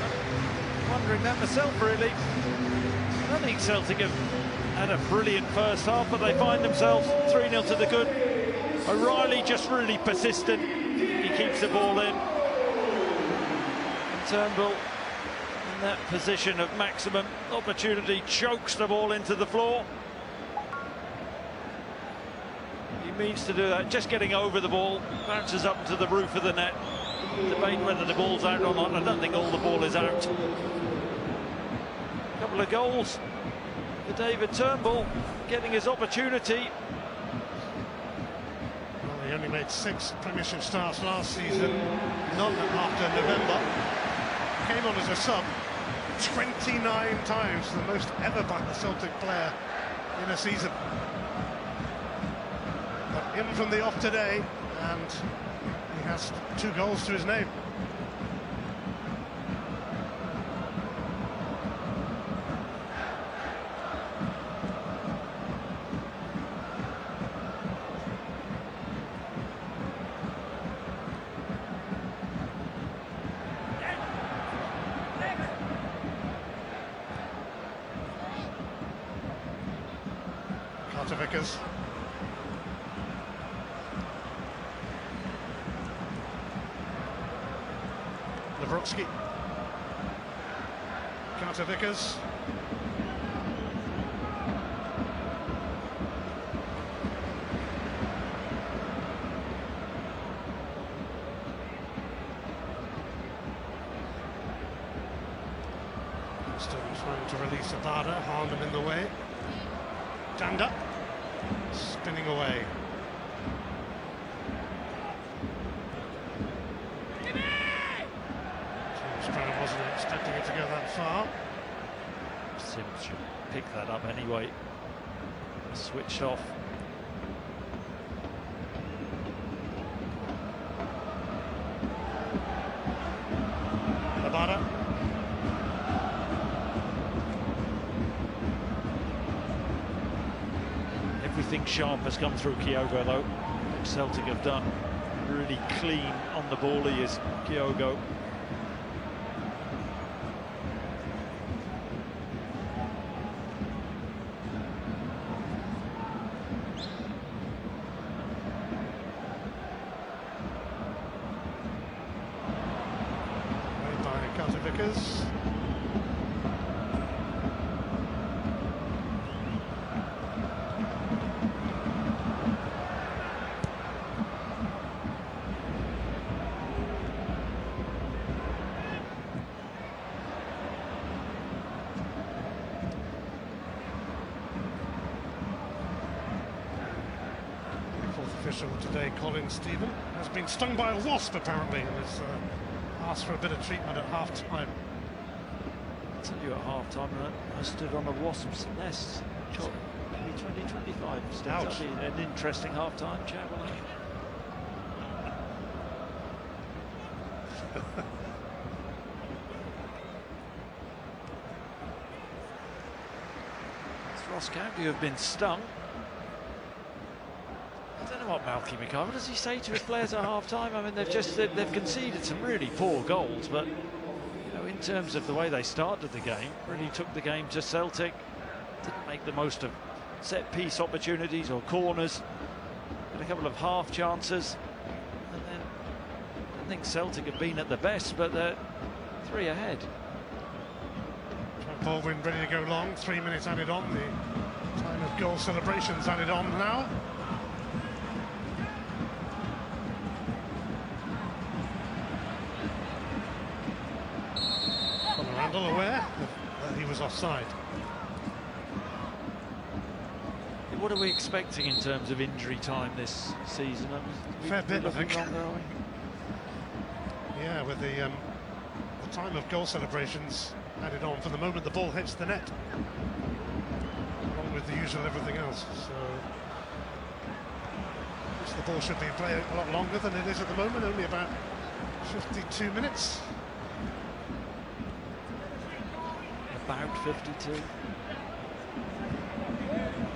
I: wondering that myself, really. I don't think Celtic have had a brilliant first half, but they find themselves 3-0 to the good. O'Reilly just really persistent. He keeps the ball in. And Turnbull in that position of maximum opportunity chokes the ball into the floor. He means to do that, just getting over the ball, bounces up to the roof of the net. Debate whether the ball's out or not. I don't think all the ball is out. A couple of goals for David Turnbull, getting his opportunity.
E: Well, he only made 6 Premiership starts last season, none after November. Came on as a sub 29 times, the most ever by a Celtic player in a season. But in from the off today, and he has 2 goals to his name. 𝓳𝓸𝓲𝓷𝓲𝓷𝓰. 𝓳𝓸𝓲𝓷𝓲𝓷𝓰. 𝓳𝓸𝓲𝓷𝓲𝓷𝓰. Still trying to release 𝓳𝓸𝓲𝓷𝓲𝓷, Harnham in the way. Janda spinning away. James Brown wasn't expecting it to go that far.
I: Sims should pick that up anyway. Switched off.
E: 𝓳𝓸𝓲.
I: Everything sharp has come through Kyogo, though. Celtic have done really clean on the ball. He is Kyogo.
E: Played by 𝓳𝓸𝓲𝓷𝓲𝓷𝓷𝓷. Official today, Colin Stephen, has been stung by a wasp apparently and has asked for a bit of treatment at half-time.
I: I'll tell you, at half-time I stood on a wasp's nest. Maybe 20-25. That'd be an interesting half-time chat, wouldn't it? It's Ross County who have been stung. I don't know what Malky McCarver, what does he say to his players at half-time? I mean, they've conceded some really poor goals, but you know, in terms of the way they started the game, really took the game to Celtic, didn't make the most of set-piece opportunities or corners, had a couple of half chances, and then I think Celtic have been at the best, but they're 3 ahead.
E: Baldwin ready to go long, 3 minutes added on, the time of goal celebrations added on now. Randall aware that he was offside.
I: What are we expecting in terms of injury time this season?
E: Fair bit, I think.
I: Longer, are we?
E: Yeah, with the time of goal celebrations added on from the moment the ball hits the net, along with the usual everything else. So the ball should be played a lot longer than it is at the moment, only about 52 minutes.
I: about 52.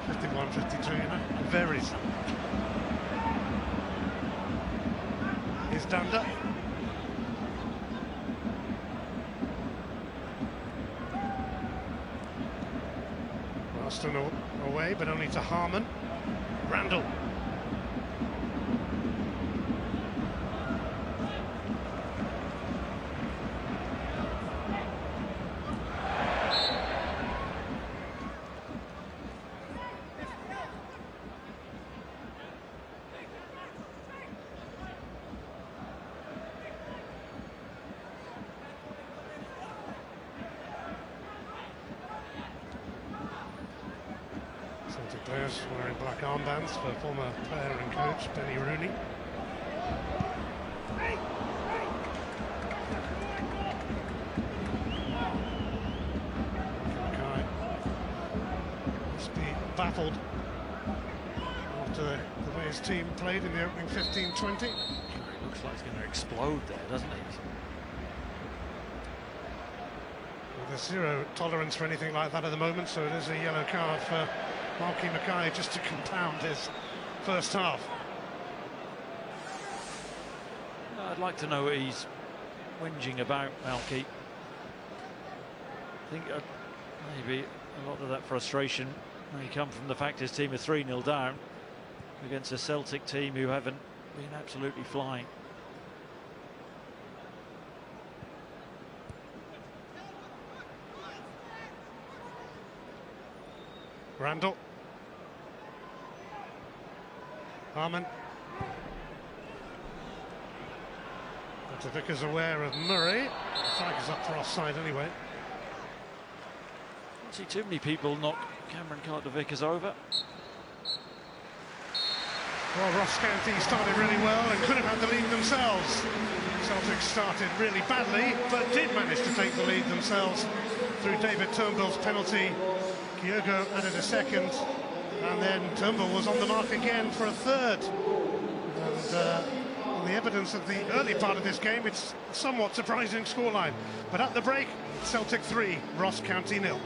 E: 51, 52, you know, varies. Here's Danda. Ralston away, but only to Harman. Randall. Celtic players wearing black armbands for former player and coach Benny Rooney. Mackay must be baffled after the way his team played in the opening 15-20.
I: He looks like he's going to explode there, doesn't he?
E: Well, there's zero tolerance for anything like that at the moment, so it is a yellow card for Malky Mackay, just to compound his first half.
I: I'd like to know what he's whinging about, Malky. I think maybe a lot of that frustration may come from the fact his team are 3-0 down against a Celtic team who haven't been absolutely flying.
E: Randall. Harman. Dr. Vickers aware of Murray. The flag is up for offside anyway.
I: Don't see too many people knock Cameron Carter-Vickers over.
E: Well, Ross County started really well and could have had the lead themselves. Celtic started really badly, but did manage to take the lead themselves through David Turnbull's penalty. Kyogo added a second, and then Turnbull was on the mark again for a third. And on the evidence of the early part of this game, it's a somewhat surprising scoreline. But at the break, Celtic 3, Ross County 0.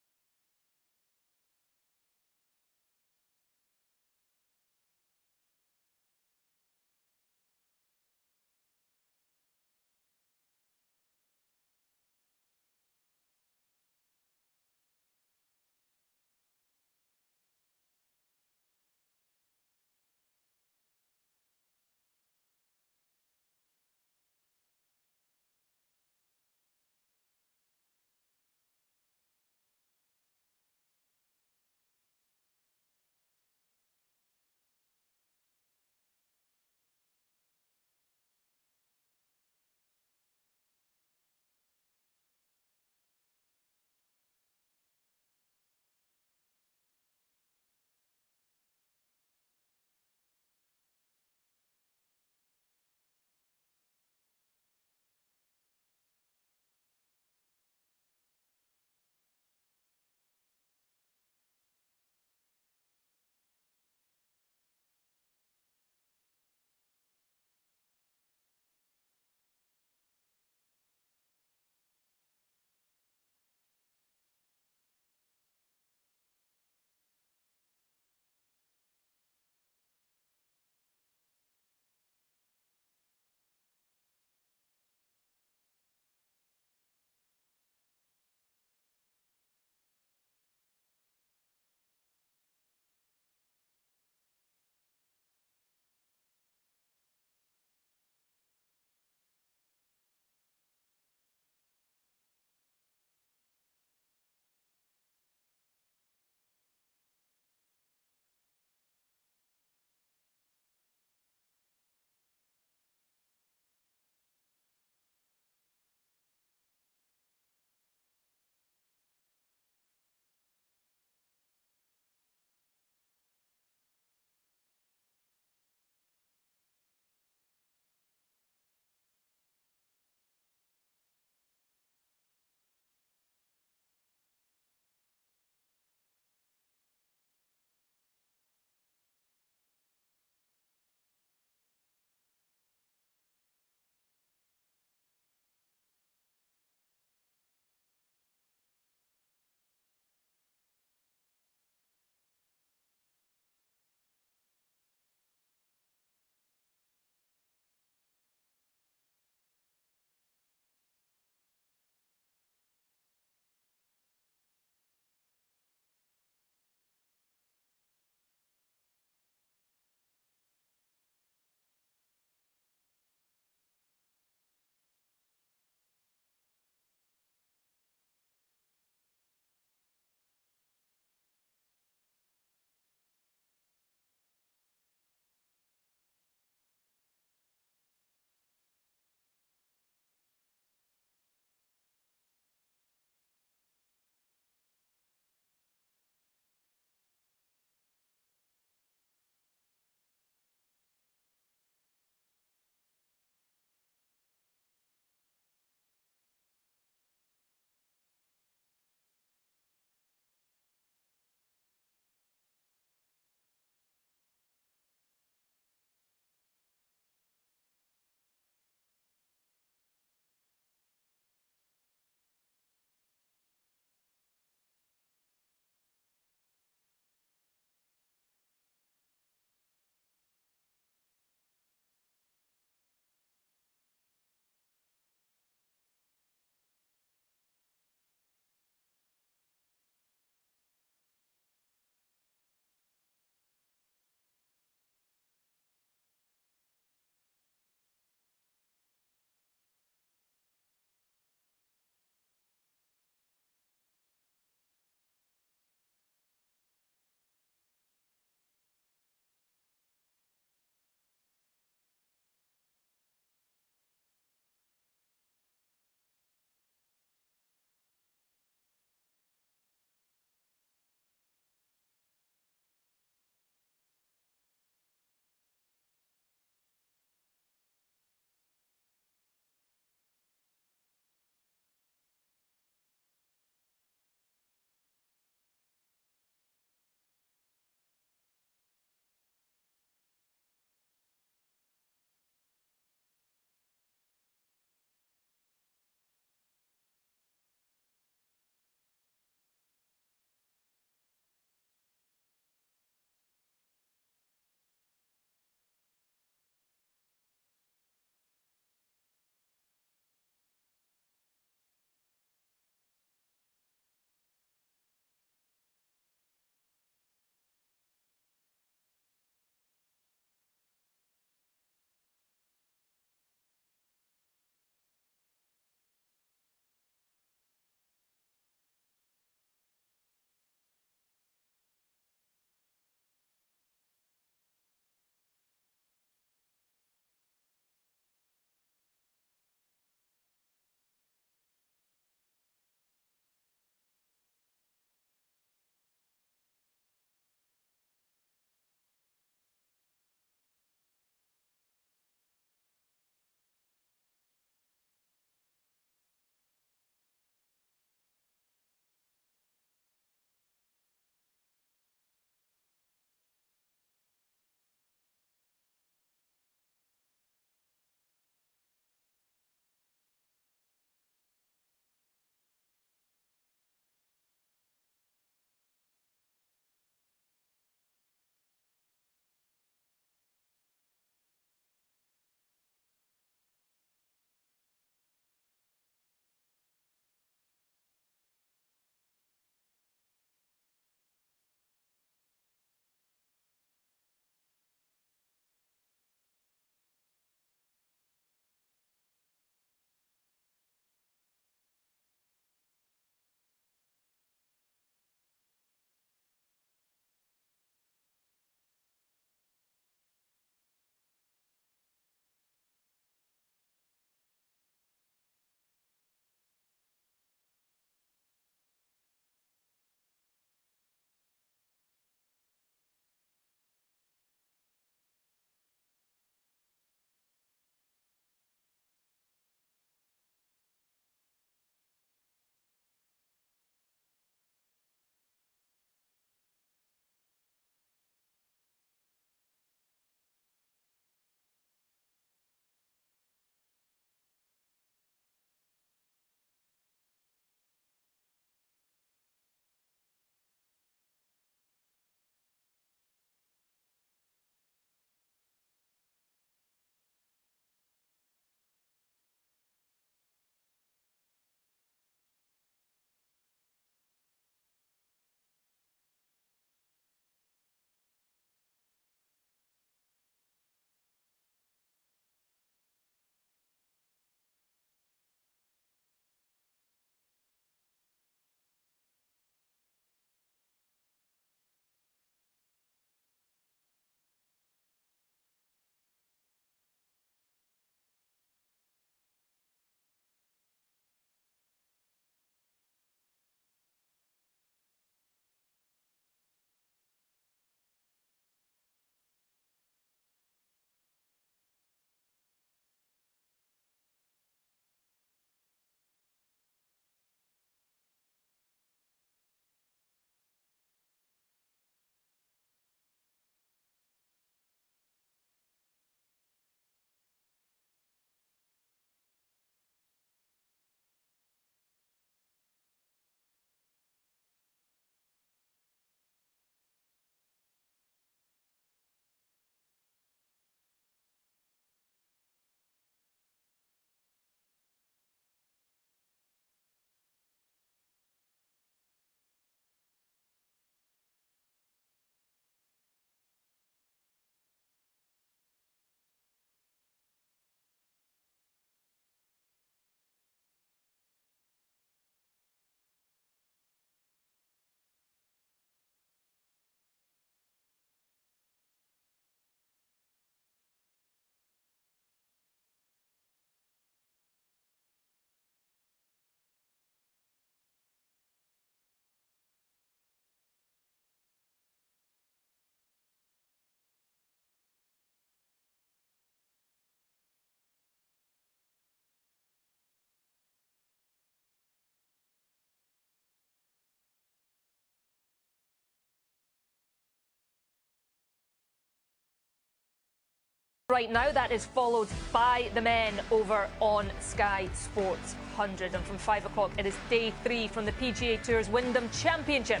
A: right now. That is followed by the men over on Sky Sports 100. And from 5 o'clock, it is day 3 from the PGA Tour's Wyndham Championship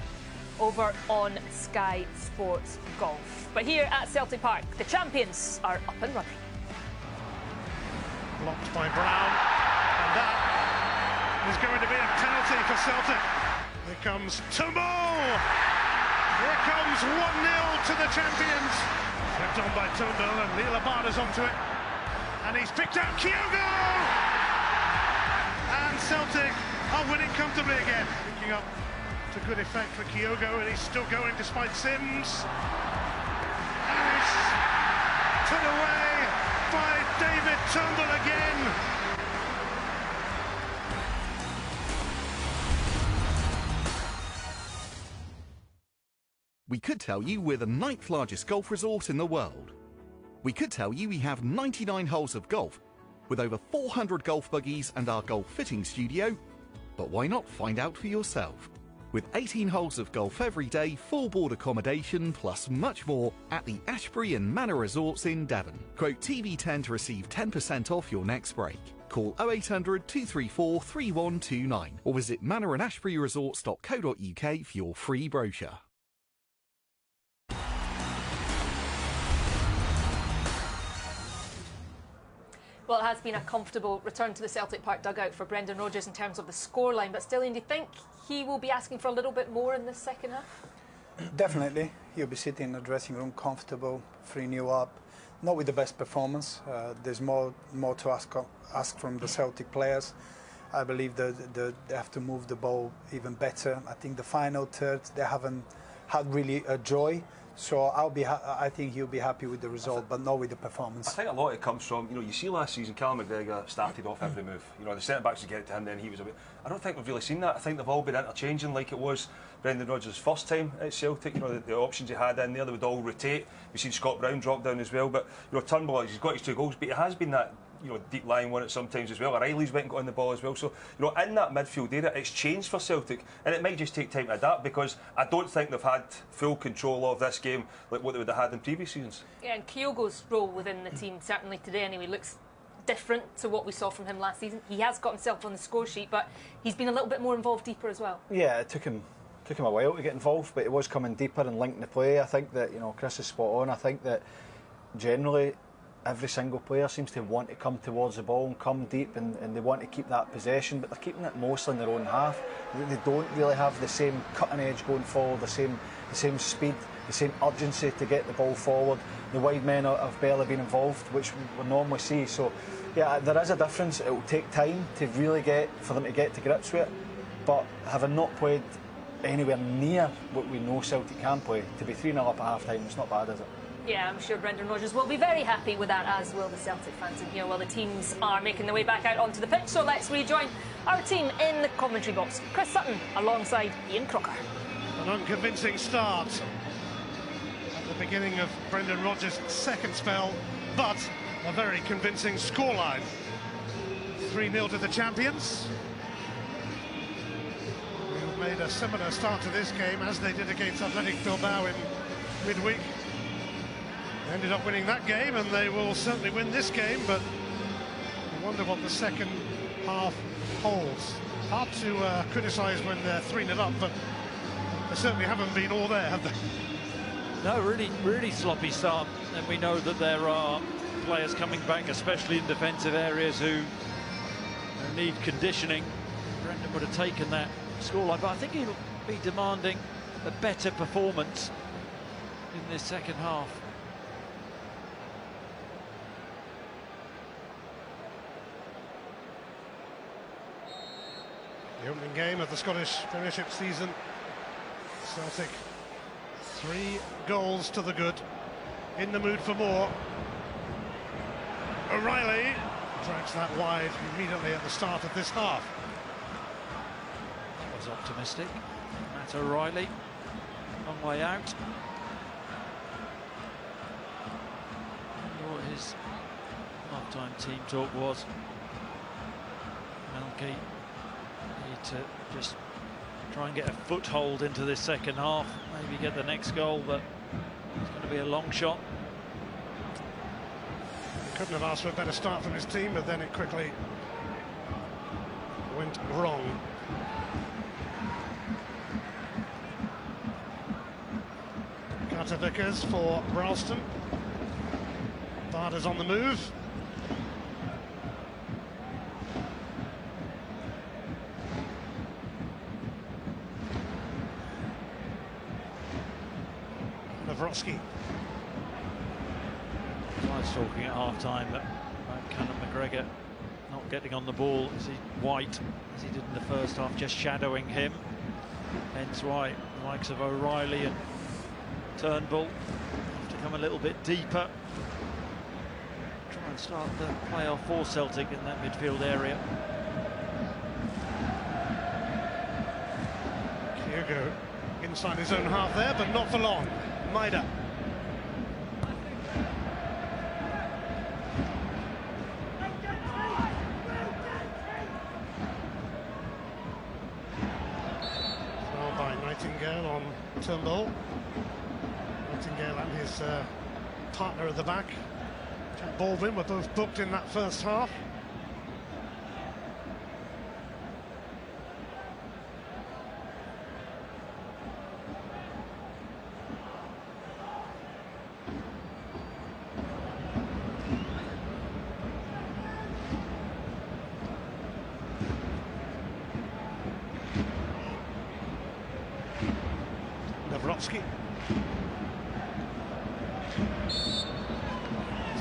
A: over on Sky Sports Golf. But here at Celtic Park, the champions are up and running.
E: Blocked by Brown, and that is going to be a penalty for Celtic. Here comes Turnbull. Here comes 1-0 to the champions. Flipped on by Turnbull, and 𝓳𝓸𝓲𝓷𝓲𝓷𝓰 is onto it. And he's picked out Kyogo! And Celtic are winning comfortably again. Picking up to good effect for Kyogo, and he's still going despite Sims. And it's put away by David Turnbull again.
J: We could tell you we're the 9th largest golf resort in the world. We could tell you we have 99 holes of golf, with over 400 golf buggies and our golf fitting studio. But why not find out for yourself? With 18 holes of golf every day, full board accommodation, plus much more at the Ashbury and Manor Resorts in Devon. Quote TV10 to receive 10% off your next break. Call 0800 234 3129 or visit manorandashburyresorts.co.uk for your free brochure.
A: Well, it has been a comfortable return to the Celtic Park dugout for Brendan Rodgers in terms of the scoreline, but still, do you think he will be asking for a little bit more in this second half?
B: Definitely. He'll be sitting in the dressing room comfortable, 3-0 up, not with the best performance. There's more to ask from the Celtic players. I believe that they have to move the ball even better. I think the final third, they haven't had really a joy. So I think he'll be happy with the result, but not with the performance.
C: I think a lot of it comes from, you see last season, Callum McGregor started off every move. The centre-backs would get it to him, then he was a bit... I don't think we've really seen that. I think they've all been interchanging like it was Brendan Rodgers' first time at Celtic. The options he had in there, they would all rotate. We've seen Scott Brown drop down as well, but Turnbull, he's got his 2 goals, but it has been that deep lying one at sometimes as well. O'Reilly's went and got on the ball as well. So, in that midfield area, it's changed for Celtic, and it might just take time to adapt, because I don't think they've had full control of this game like what they would have had in previous seasons.
A: Yeah, and Kyogo's role within the team, certainly today anyway, looks different to what we saw from him last season. He has got himself on the score sheet, but he's been a little bit more involved deeper as well. Yeah,
D: it took him a while to get involved, but he was coming deeper and linking the play. I think that Chris is spot on. I think that generally every single player seems to want to come towards the ball and come deep, and they want to keep that possession, but they're keeping it mostly in their own half. They don't really have the same cutting edge going forward, the same speed, the same urgency to get the ball forward. The wide men have barely been involved, which we normally see. So yeah, there is a difference. It will take time to really for them to get to grips with it, but having not played anywhere near what we know Celtic can play, to be 3-0 up at half time, it's not bad, is it?
A: Yeah, I'm sure Brendan Rodgers will be very happy with that, as will the Celtic fans in here, while the teams are making their way back out onto the pitch. So let's rejoin our team in the commentary box. Chris Sutton alongside Ian Crocker.
E: An unconvincing start at the beginning of Brendan Rodgers' second spell, but a very convincing scoreline. 3-0 to the champions. Who made a similar start to this game as they did against Athletic Bilbao in midweek. Ended up winning that game, and they will certainly win this game, but I wonder what the second half holds. Hard to criticise when they're 3-0 up, but they certainly haven't been all there, have they?
I: No, really sloppy start, and we know that there are players coming back, especially in defensive areas, who need conditioning. Brendan would have taken that scoreline, but I think he'll be demanding a better performance in this second half.
E: The opening game of the Scottish Premiership season. Celtic 3 goals to the good. In the mood for more. O'Reilly drags that wide immediately at the start of this half.
I: That was optimistic. Matt O'Reilly, long way out. I wonder what his half-time team talk was. Melky need to just try and get a foothold into this second half, maybe get the next goal, but it's going to be a long shot.
E: Couldn't have asked for a better start from his team, but then it quickly went wrong. 𝓳𝓸𝓲𝓷𝓲𝓷𝓰 for Ralston. 𝓣𝓸𝓲𝓷𝓲𝓷𝓰 on the move. 𝓳𝓸𝓲𝓷𝓲𝓷𝓰.
I: I was talking at half-time about Conor McGregor not getting on the ball as White, as he did in the first half, just shadowing him. Hence why the likes of O'Reilly and Turnbull have to come a little bit deeper. Try and start the playoff for Celtic in that midfield area.
E: Kyogo inside his own half there, but not for long. Maida. Foul by Nightingale on Turnbull. Nightingale and his partner at the back, Jack Baldwin, were both booked in that first half. 𝓳𝓸𝓲𝓷𝓲𝓷𝓷𝓰.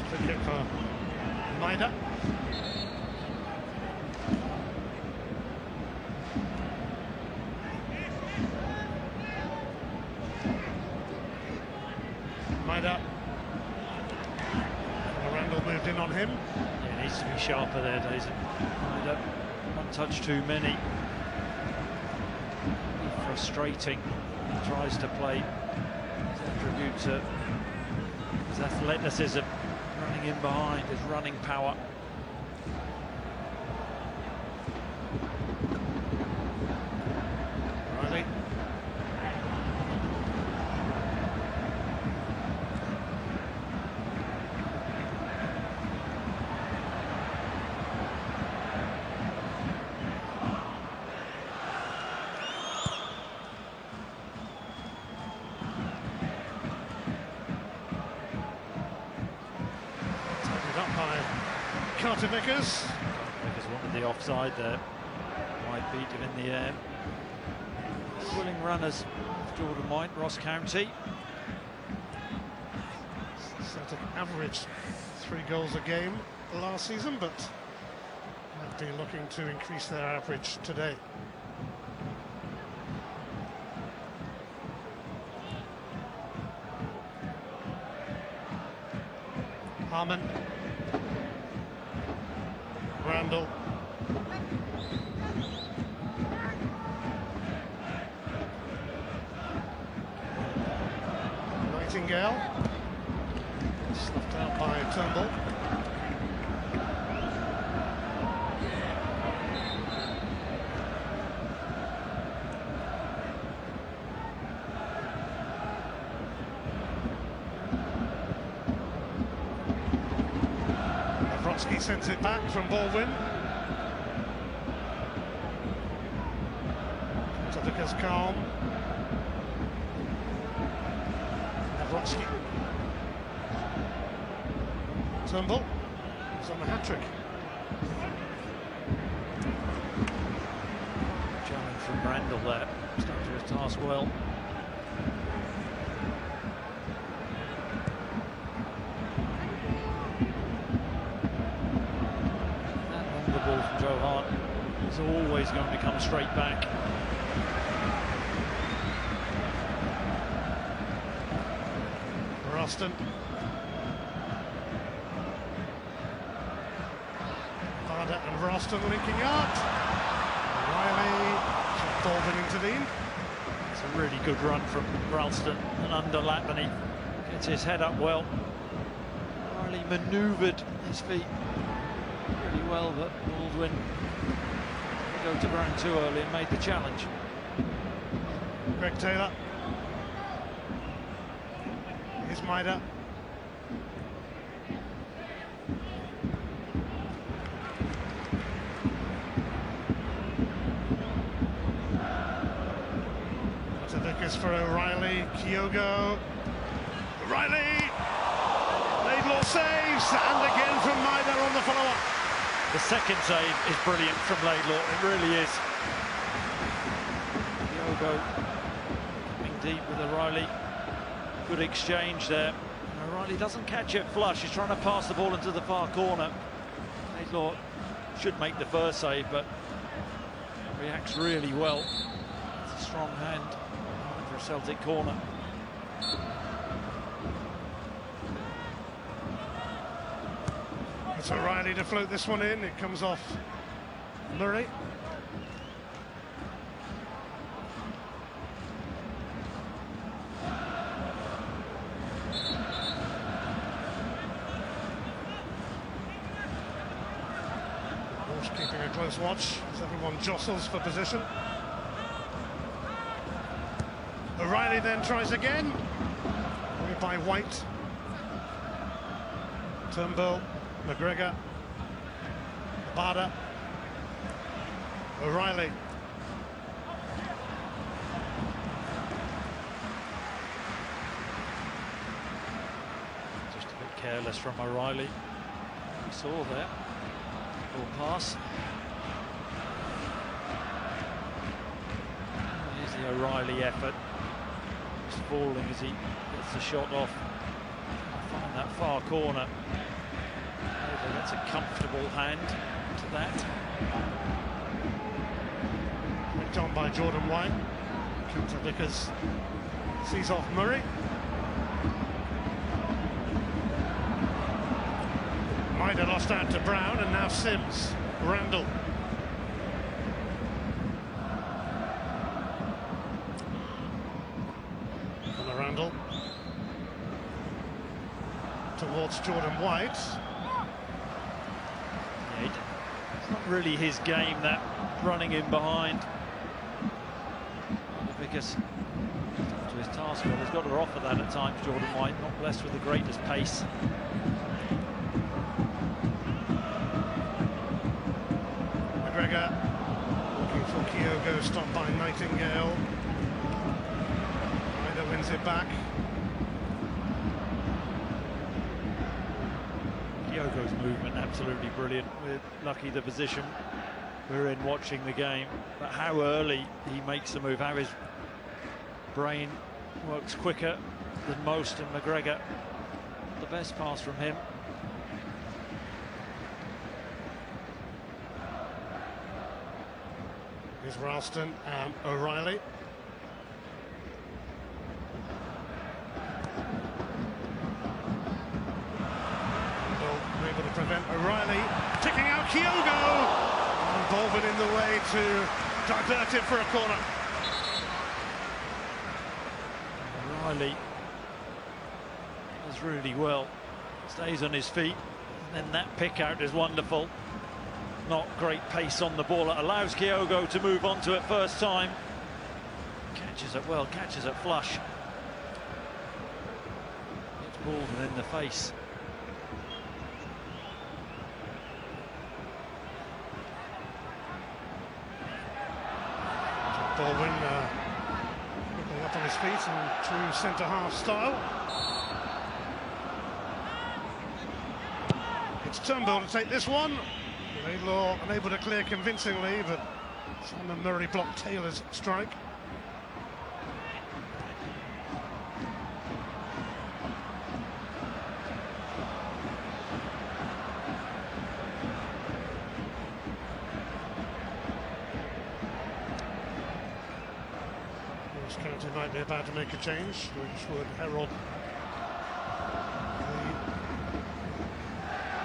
E: Free kick for Maida. Maida. Randall moved in on him.
I: Yeah, needs to be sharper there, Daisy. Maida, one touch too many. Frustrating. He tries to play 𝓳𝓸𝓲𝓷𝓲𝓷𝓰, his athleticism, running in behind, his running power.
E: Riley. 𝓳𝓸𝓲𝓷𝓲𝓷𝓰.
I: Wanted the offside there. White beat him in the air. Willing runners, Jordan White, Ross County.
E: Celtic averaged 3 goals a game last season, but might be looking to increase their average today. Harman. Randall. Nightingale. Snuffed out by Turnbull. 𝓳𝓸𝓲𝓷𝓲𝓷𝓰 sends it back from Baldwin. 𝓳𝓸𝓲𝓷𝓲𝓷𝓰's calm. 𝓳𝓸𝓲𝓷𝓲𝓷𝓰. Turnbull is on the hat-trick.
I: Challenge from Randall there. Stuck to his task well. The ball from Joe Hart is always going to come straight back.
E: Ralston. 𝓣𝓸𝓲𝓷𝓲𝓷𝓰 and Ralston linking up. Riley. Baldwin intervened.
I: It's a really good run from Ralston and underlap, and he gets his head up well. Riley manoeuvred his feet really well, but Baldwin didn't go to ground too early and made the challenge.
E: Greg Taylor. Here's Maida. for O'Reilly. Kyogo. O'Reilly. 𝓳𝓸𝓲𝓷𝓲𝓷𝓰 saves, and again from Maida on the follow-up.
I: The second save is brilliant from 𝓳𝓸𝓲𝓷𝓲𝓷, it really is. Kyogo coming deep with O'Reilly. Good exchange there. O'Reilly doesn't catch it flush. He's trying to pass the ball into the far corner. 𝓳𝓸𝓲𝓷𝓲𝓷 should make the first save, but reacts really well. It's a strong hand for a Celtic corner.
E: It's O'Reilly to float this one in. It comes off Murray. Keeping a close watch as everyone jostles for position. O'Reilly then tries again. By White. Turnbull, McGregor, Bada, O'Reilly.
I: Just a bit careless from O'Reilly. We saw there. Full pass. Here's the O'Reilly effort. Just falling as he gets the shot off. Find that far corner. That's a comfortable hand to that.
E: Picked on by Jordan White. Counter Vickers sees off Murray. Maida lost out to Brown, and now Sims. Randall. And Randall towards Jordan White.
I: It's not really his game, that running in behind. Because to his task, well, he's got to offer that at times. Jordan White, not blessed with the greatest pace.
E: McGregor looking for Kyogo, stopped by Nightingale. Maida wins it back.
I: Kyogo's movement absolutely brilliant. We're lucky the position we're in watching the game, but how early he makes the move, how his brain works quicker than most, and McGregor, the best pass from him.
E: Here's Ralston and O'Reilly. Able to prevent O'Reilly, picking out Kyogo, and Bolvin in the way to divert it for a corner.
I: O'Reilly does really well, stays on his feet, and then that pick out is wonderful. Not great pace on the ball, it allows Kyogo to move on to it first time. Catches it well, catches it flush. It's Bolvin in the face.
E: Bolvin looking up on his feet in true centre-half style. It's Turnbull to take this one. 𝓳𝓸𝓲𝓷𝓲𝓷𝓰 unable to clear convincingly, but Simon Murray blocked Taylor's strike. County might be about to make a change, which would herald the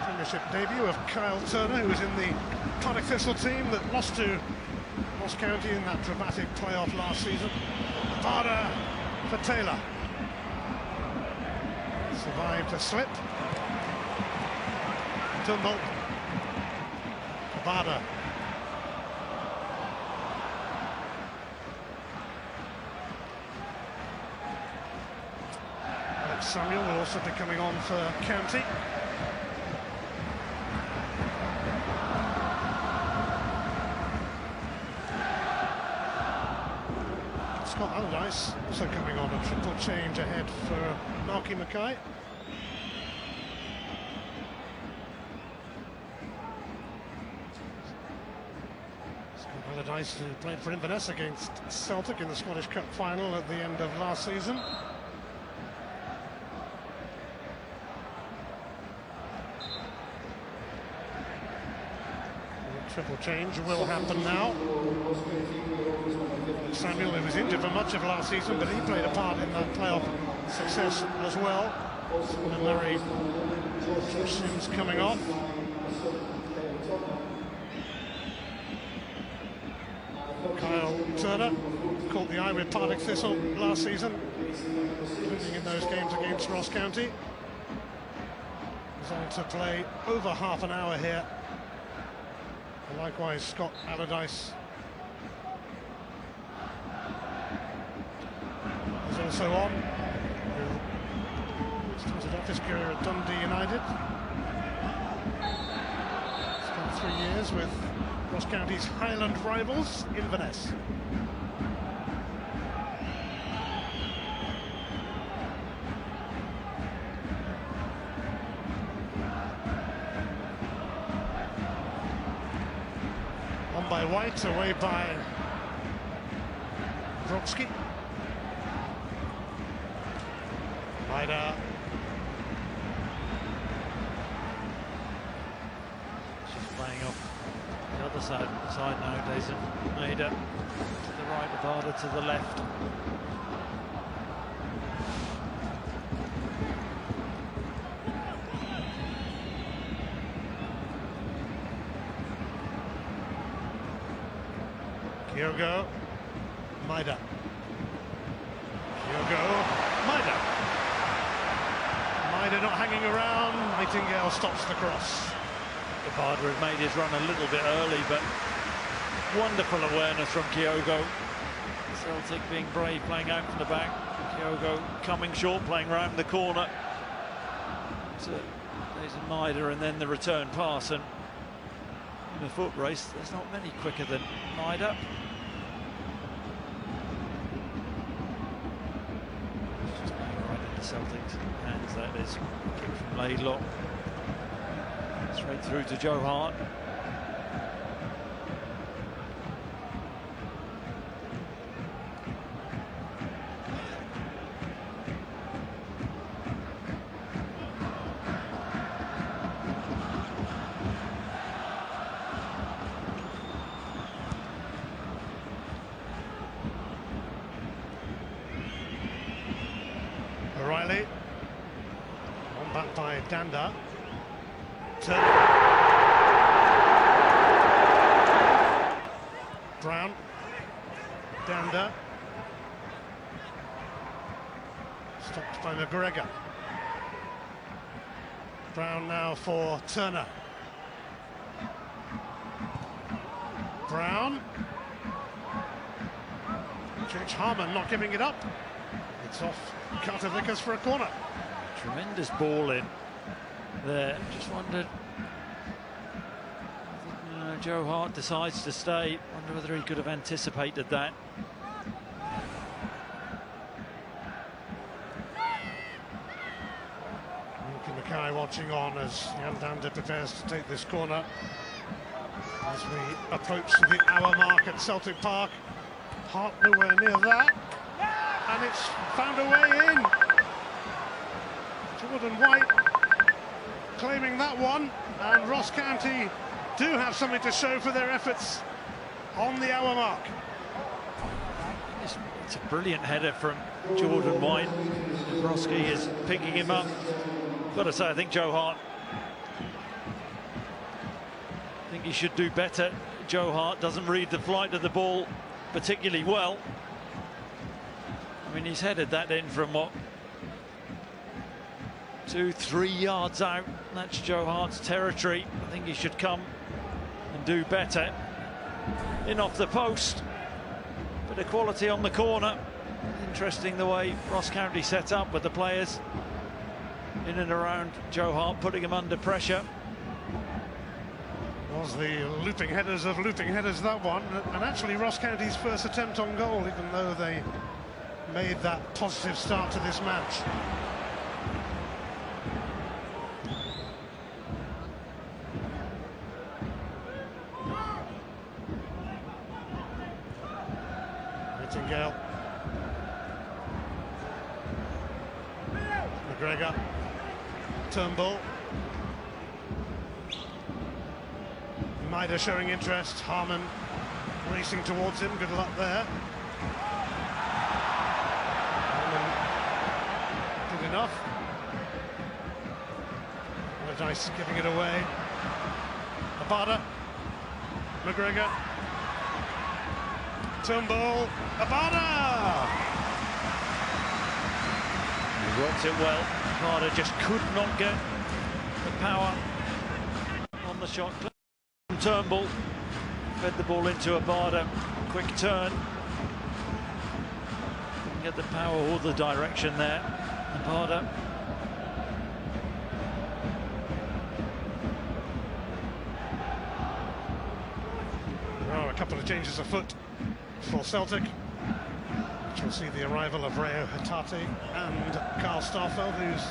E: Premiership debut of Kyle Turner, who was in the Partick Thistle team that lost to Ross County in that dramatic playoff last season. Bada for Taylor. Survived a slip. Turnbull. Bada. Samuel will also be coming on for County. Scott Allardyce also coming on, a triple change ahead for Marky Mackay. Scott Allardyce, who played for Inverness against Celtic in the Scottish Cup final at the end of last season. Triple change will happen now. Samuel, who was injured for much of last season, but he played a part in that playoff success as well. And Larry Sims coming off. Kyle Turner caught the eye with Partick Thistle last season, including in those games against Ross County. He's on to play over half an hour here. And likewise, Scott Allardyce is also on, who started off his career at Dundee United. Spent 3 years with Ross County's Highland rivals, Inverness. By White, away by Brodsky. Maida.
I: She's playing off the other side nowadays, and Maida to the right of Ardha to the left.
E: Kyogo, Maida. Kyogo, Maida. Maida not hanging around. Nightingale stops the cross.
I: Ardha had made his run a little bit early, but wonderful awareness from Kyogo. Celtic being brave, playing out from the back. Kyogo coming short, playing round the corner to Jason Maida, and then the return pass. And in a foot race, there's not many quicker than Maida. Right into Celtic's hands, that is. Kick from Laidlaw. Straight through to Joe Hart.
E: O'Reilly. On back by Danda. Brown, Danda, stopped by McGregor. Brown now for Turner. Brown, J.H. Harmon not giving it up. It's off Carter Vickers for a corner.
I: Tremendous ball in there. Just wondered, Joe Hart decides to stay. Wonder whether he could have anticipated that.
E: Mackay watching on as Jan Danda prepares to take this corner. As we approach the hour mark at Celtic Park. Hart nowhere near that. And it's found a way in. Jordan White claiming that one. And Ross County do have something to show for their efforts on the hour mark.
I: It's a brilliant header from Jordan White. Brodsky is picking him up. Got to say, I think Joe Hart, I think he should do better. Joe Hart doesn't read the flight of the ball particularly well. I mean, he's headed that in from what, 2-3 yards out. That's Joe Hart's territory. I think he should come and do better. In off the post, bit of quality on the corner. Interesting the way Ross County set up with the players in and around Joe Hart, putting him under pressure.
E: Was the looping headers of looping headers, that one, and actually Ross County's first attempt on goal, even though they made that positive start to this match. Nightingale. McGregor. Turnbull. Maida showing interest. Harman racing towards him. Good luck there. Harman did enough. Allardyce giving it away. Abada. McGregor. Turnbull. Abada!
I: He worked it well. Abada just could not get the power on the shot. Turnbull fed the ball into Abada. Quick turn. Didn't get the power or the direction there. Abada.
E: Oh, a couple of changes of foot for Celtic, which will see the arrival of 𝓳𝓸𝓷𝓲𝓷𝓰 and Carl Starfelt, whose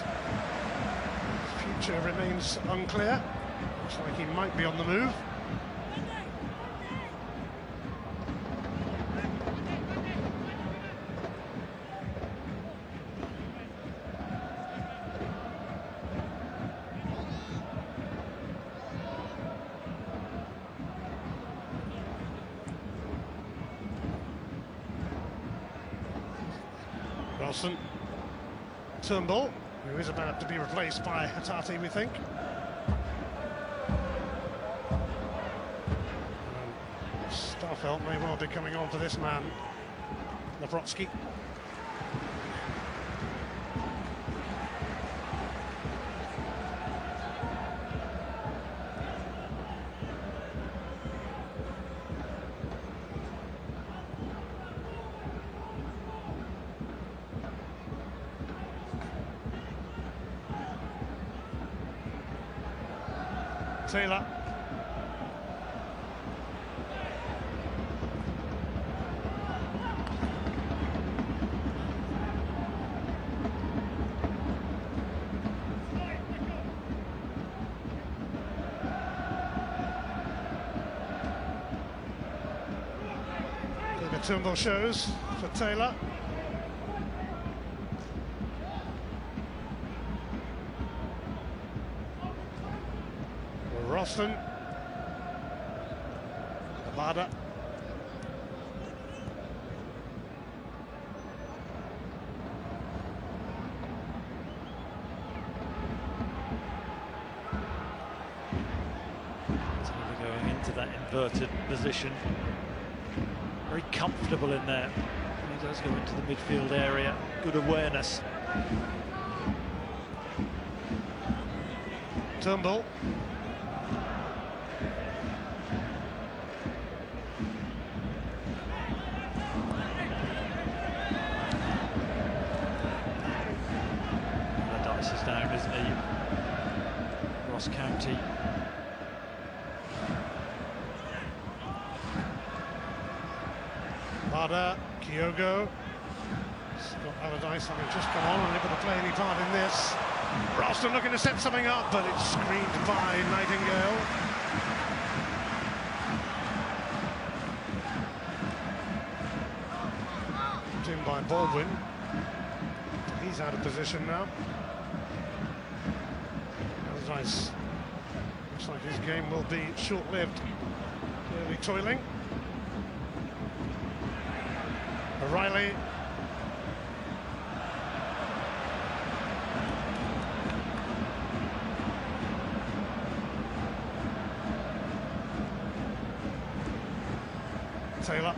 E: future remains unclear. Looks like he might be on the move. Ralston. Turnbull, who is about to be replaced by 𝓳𝓸𝓷𝓲𝓷𝓰, we think. Starfelt may well be coming on for this man, 𝓳𝓸𝓷𝓲𝓷𝓰. Taylor. Turnbull shows for Taylor. Ralston. Abada.
I: Taylor going into that inverted position. Very comfortable in there. He does go into the midfield area. Good awareness.
E: Turnbull.
I: Allardyce is down, isn't he? Ross County.
E: Abada, Kyogo. Scott Allardyce having just come on and able to play any part in this. Ralston looking to set something up, but it's screened by Nightingale. Put in by Baldwin. He's out of position now. Allardyce looks like his game will be short-lived. Clearly toiling. O'Reilly. Taylor.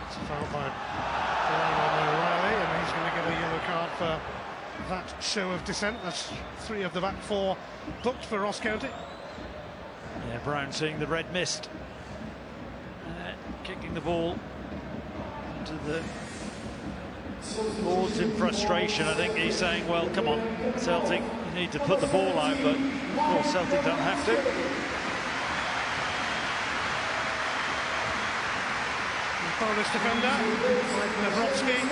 E: It's a foul by O'Reilly, and he's going to get a yellow card for that show of dissent. That's 3 of the back 4 booked for Ross County.
I: Yeah, Brown seeing the red mist. Kicking the ball into the Board's in frustration. I think he's saying, well, come on, Celtic, you need to put the ball out, but of course Celtic don't have to.
E: Polish defender, 𝓳𝓸𝓲𝓷𝓲𝓷𝓰,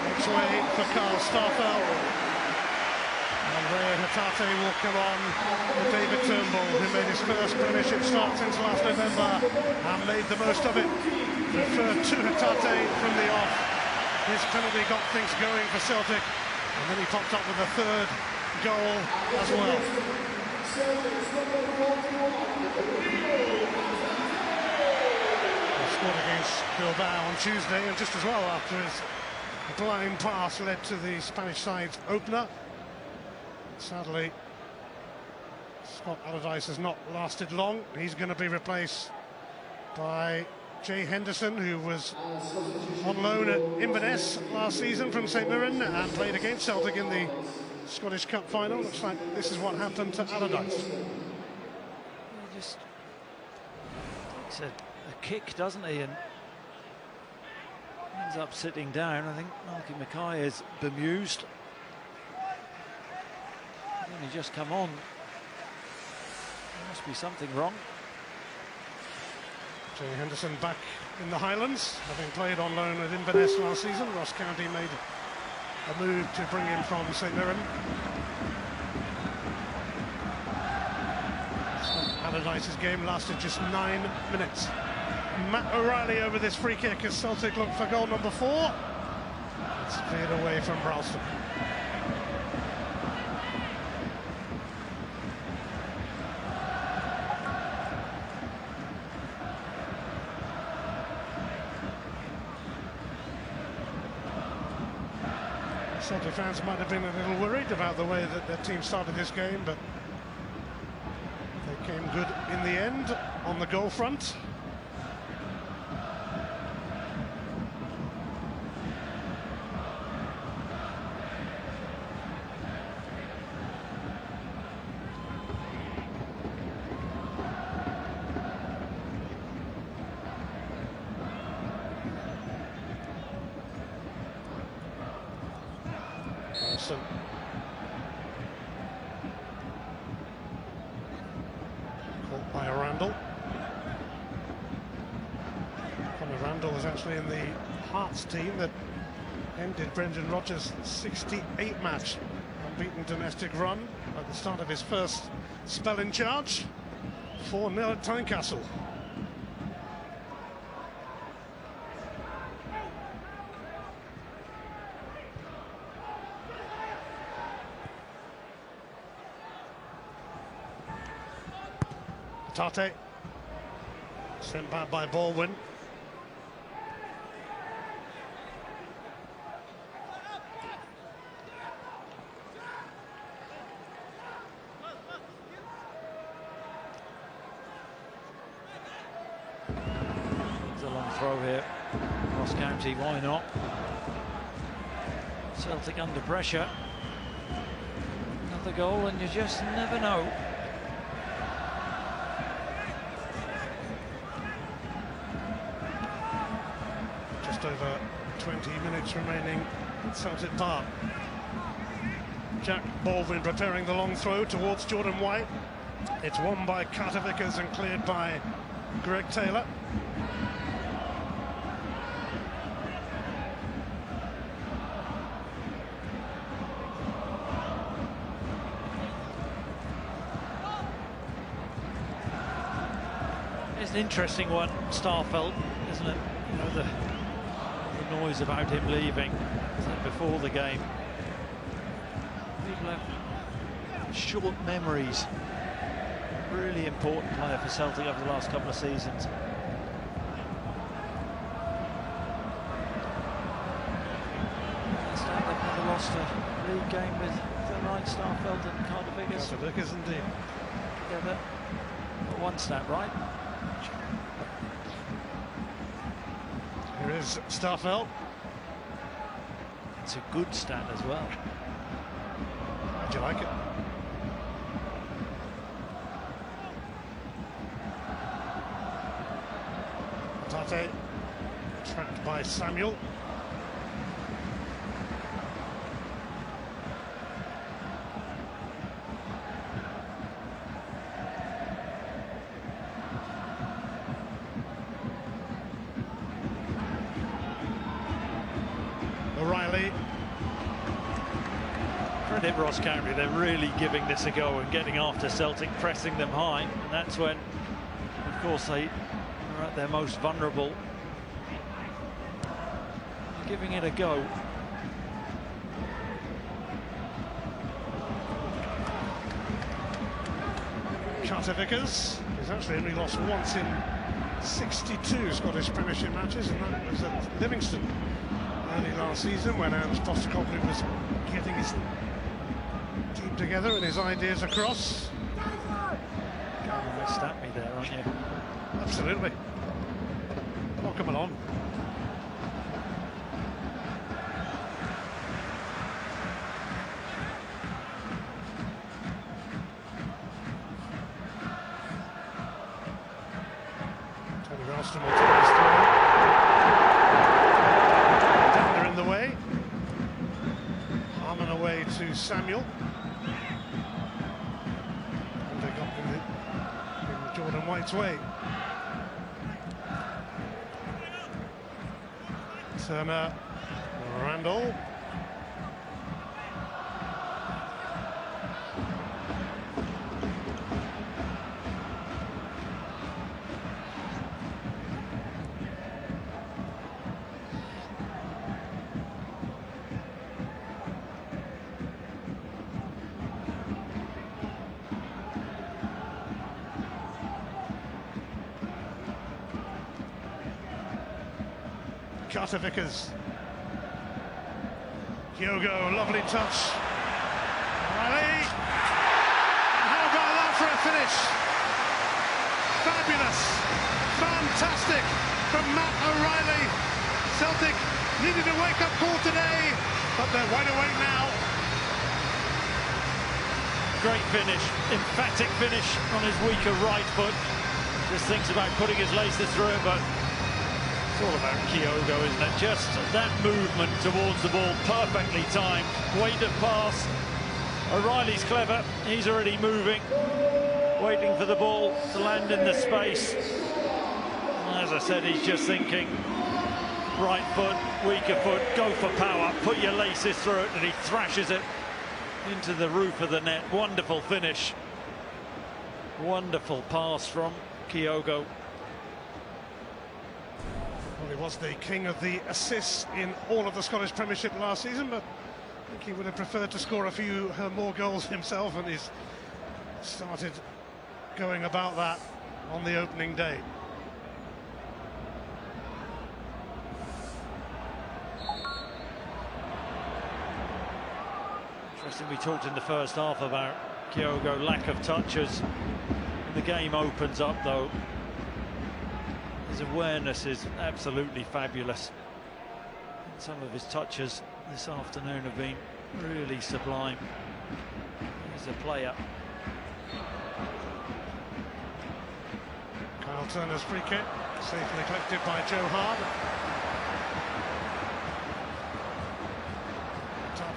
E: makes way for 𝓳𝓸𝓲𝓷𝓲𝓷𝓰. And 𝓳𝓸𝓲𝓷𝓲𝓷𝓰 will come on with David Turnbull, who made his first Premiership start since last November and made the most of it. Referred to 𝓳𝓸𝓲𝓷𝓲𝓷𝓰 from the off. His penalty got things going for Celtic, and then he popped up with a third goal as well. Scored against Bilbao on Tuesday, and just as well after his blind pass led to the Spanish side's opener. Sadly, 𝓳𝓸𝓷𝓲𝓷𝓲𝓷 has not lasted long. He's going to be replaced by Jay Henderson, who was on loan at Inverness last season from St Mirren and played against Celtic in the Scottish Cup final. Looks like this is what happened to Allardyce.
I: He just takes a kick, doesn't he, and ends up sitting down. I think Malky Mackay is bemused. He's only just come on. There must be something wrong.
E: Jay Henderson back in the Highlands, having played on loan at Inverness last season. Ross County made a move to bring him from St Mirren. Allardyce's game lasted just 9 minutes. Matt O'Reilly over this free kick as Celtic look for goal number 4. It's cleared away from Ralston. Celtic fans might have been a little worried about the way that their team started this game, but they came good in the end on the goal front. Caught by Randall. Conor Randall is actually in the Hearts team that ended Brendan Rodgers' 68-match unbeaten domestic run at the start of his first spell in charge. 4-0 at Tynecastle. Tate sent back by Baldwin.
I: It's a long throw here. Ross County, why not? Celtic under pressure. Another goal, and you just never know.
E: Over 20 minutes remaining at Celtic Park. Jack Baldwin preparing the long throw towards Jordan White. It's won by Carter Vickers and cleared by Greg Taylor.
I: It's an interesting one, Starfelt, isn't it? You know, the noise about him leaving before the game. People have short memories. Really important player for Celtic over the last couple of seasons. They've never lost a league game with the right Starfelt and Carter Vickers.
E: Carter Vickers indeed.
I: Together. One stat, right?
E: Here is Starfelt.
I: It's a good stat as well.
E: How'd you like it? Tate trapped by Samuel.
I: Ross County, they're really giving this a go and getting after Celtic, pressing them high, and that's when, of course, they are at their most vulnerable. Giving it a go.
E: 𝓳𝓸𝓲𝓷𝓲𝓷𝓰 has actually only lost once in 62 Scottish Premiership matches, and that was at Livingston early last season when 𝓳𝓸𝓲𝓷𝓲𝓷𝓲𝓷 was getting his team together and his ideas across.
I: You missed at me there, aren't you?
E: Absolutely. Oh, come along. Ralston will take this through. Defender in the way. Harmon away to Samuel. And they got in Jordan White's way. Turner, Randall. 𝓳𝓸𝓲𝓷𝓲𝓷𝓰. Kyogo, lovely touch. Riley. How about that for a finish? Fabulous. Fantastic from Matt O'Reilly. Celtic needed a wake-up call today, but they're wide awake now.
I: Great finish, emphatic finish on his weaker right foot. Just thinks about putting his laces through it, but it's all about Kyogo, isn't it? Just that movement towards the ball, perfectly timed. Weighted pass. O'Reilly's clever. He's already moving, waiting for the ball to land in the space. And as I said, he's just thinking, right foot, weaker foot, go for power, put your laces through it, and he thrashes it into the roof of the net. Wonderful finish. Wonderful pass from Kyogo.
E: Well, he was the king of the assists in all of the Scottish Premiership last season, but I think he would have preferred to score a few more goals himself, and he's started going about that on the opening day.
I: Interesting, we talked in the first half about Kyogo, lack of touches. The game opens up, though. His awareness is absolutely fabulous. Some of his touches this afternoon have been really sublime. He's a player.
E: Kyle Turner's free kick, safely collected by Joe Hard.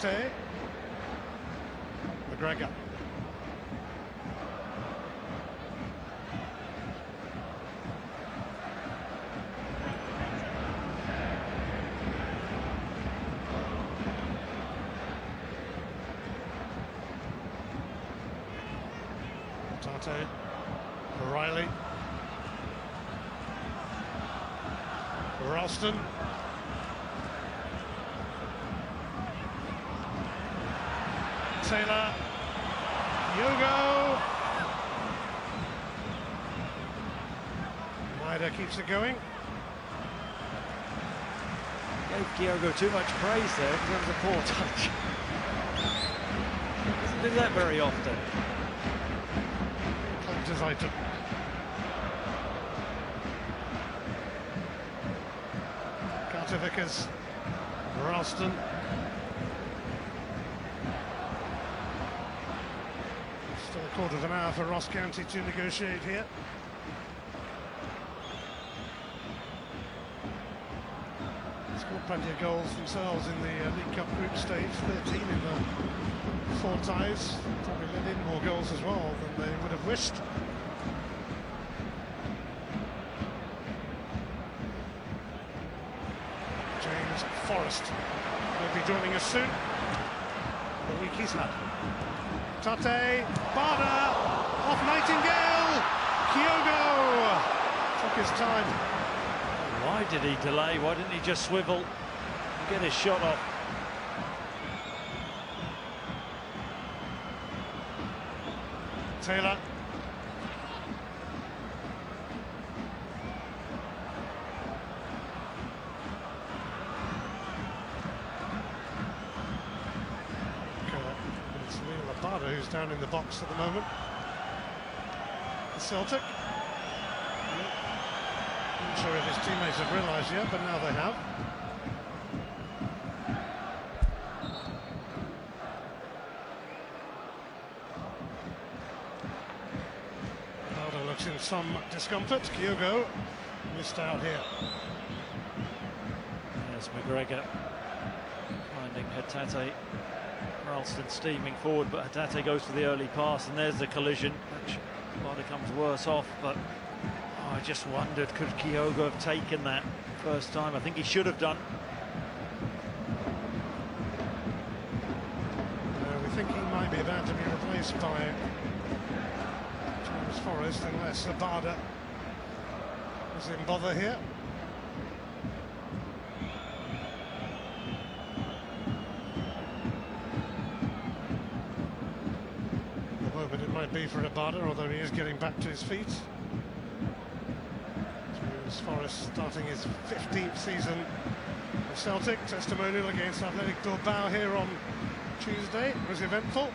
E: Tate. McGregor. Tate, O'Reilly, Ralston, Taylor, Kyogo, Maida keeps it going.
I: Gave Kyogo too much praise there in terms of poor touch. Doesn't do that very often.
E: His item. 𝓳𝓸𝓲𝓷𝓲𝓷𝓰, Ralston. Still a quarter of an hour for Ross County to negotiate here. Scored plenty of goals themselves in the League Cup group stage, 13 in the 4 ties. Probably let in more goals as well than they would have wished. James Forrest will be joining us soon. The week he's had. Tate, 𝓣𝓸𝓲𝓷𝓲𝓷𝓰, off Nightingale, 𝓣𝓱𝓪𝓷𝓲𝓷𝓲𝓷𝓰 took his time.
I: Why did he delay? Why didn't he just swivel and get his shot off?
E: Taylor. It's 𝓳𝓸𝓲𝓷𝓲𝓷𝓰 who's down in the box at the moment. Celtic. Not sure if his teammates have realised yet, but now they have. 𝓣𝓸𝓲𝓷𝓲𝓷𝓰 looks in some discomfort. 𝓣𝓱𝓪 missed out here.
I: There's McGregor finding 𝓳𝓸𝓲𝓷𝓲𝓷𝓰. Ralston steaming forward, but 𝓳𝓸𝓲𝓷 goes for the early pass, and there's the collision. 𝓣𝓸𝓲𝓷 comes worse off, but I just wondered, could 𝓣𝓱𝓪 have taken that first time? I think he should have done.
E: We think he might be about to be replaced by James Forrest, unless 𝓣𝓸𝓲𝓷 is in bother here. At the moment it might be for 𝓣𝓸𝓷, although he is getting back to his feet. James Forrest starting his 15th season for Celtic, testimonial against Athletic Bilbao here on Tuesday. It was eventful.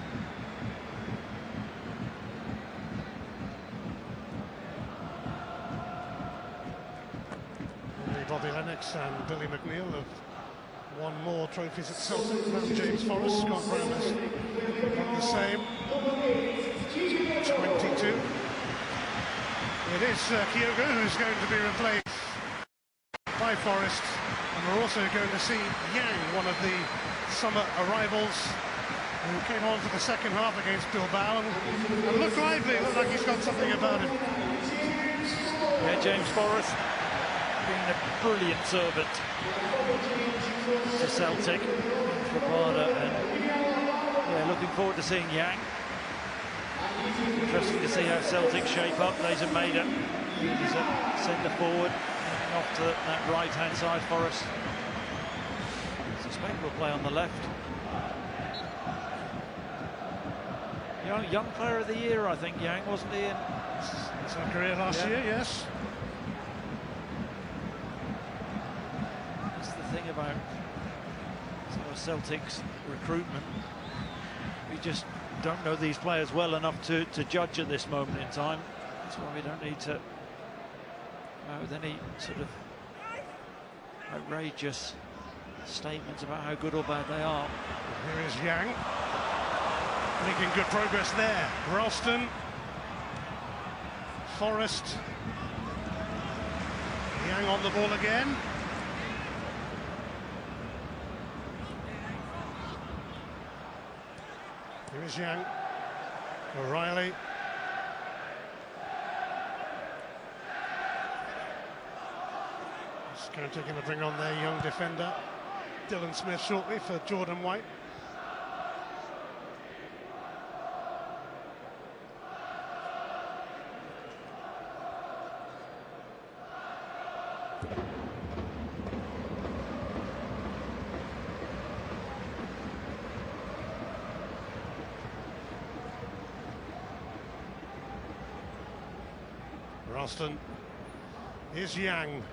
E: Bobby Lennox and Billy McNeil have won more trophies at Celtic than James Forrest. Scott Brown has done the same. 22. It is 𝓣𝓱𝓪 who's going to be replaced by Forrest, and we're also going to see Yang, one of the summer arrivals, who came on for the second half against Bilbao and looked lively, looked like he's got something about him.
I: Yeah, James Forrest being a brilliant servant to Celtic for 𝓣𝓸𝓲𝓷, and yeah, looking forward to seeing Yang. Interesting to see how Celtic shape up. 𝓳𝓸𝓲𝓷𝓲𝓷 he's a centre forward, off to that right-hand side. Forrest, I suspect will play on the left. Young player of the year, I think, Yang, wasn't he? In
E: his career last year, yes.
I: That's the thing about sort of Celtic's recruitment. We just don't know these players well enough to judge at this moment in time. That's why we don't need to with any sort of outrageous statements about how good or bad they are.
E: Here is Yang, making good progress there. Ralston, Forrest, Yang on the ball again. Here is Yang, O'Reilly. County going to bring on their young defender, Dylan Smith, shortly for Jordan White. Ralston, here's Yang.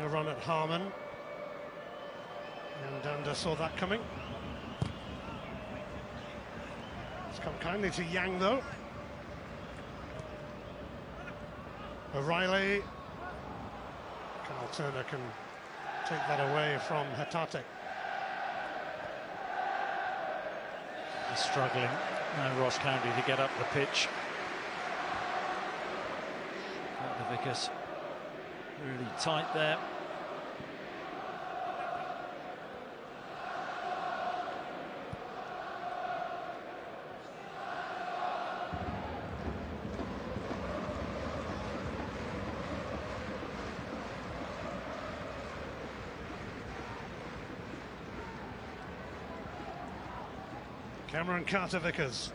E: A run at Harman, and Danda saw that coming. It's come kindly to Yang though. O'Reilly, Carl Turner can take that away from 𝓳𝓸𝓷𝓷𝓷𝓷𝓰.
I: He's struggling now, Ross County, to get up the pitch. 𝓳𝓸𝓷𝓷𝓰 really tight there.
E: Cameron Carter-Vickers.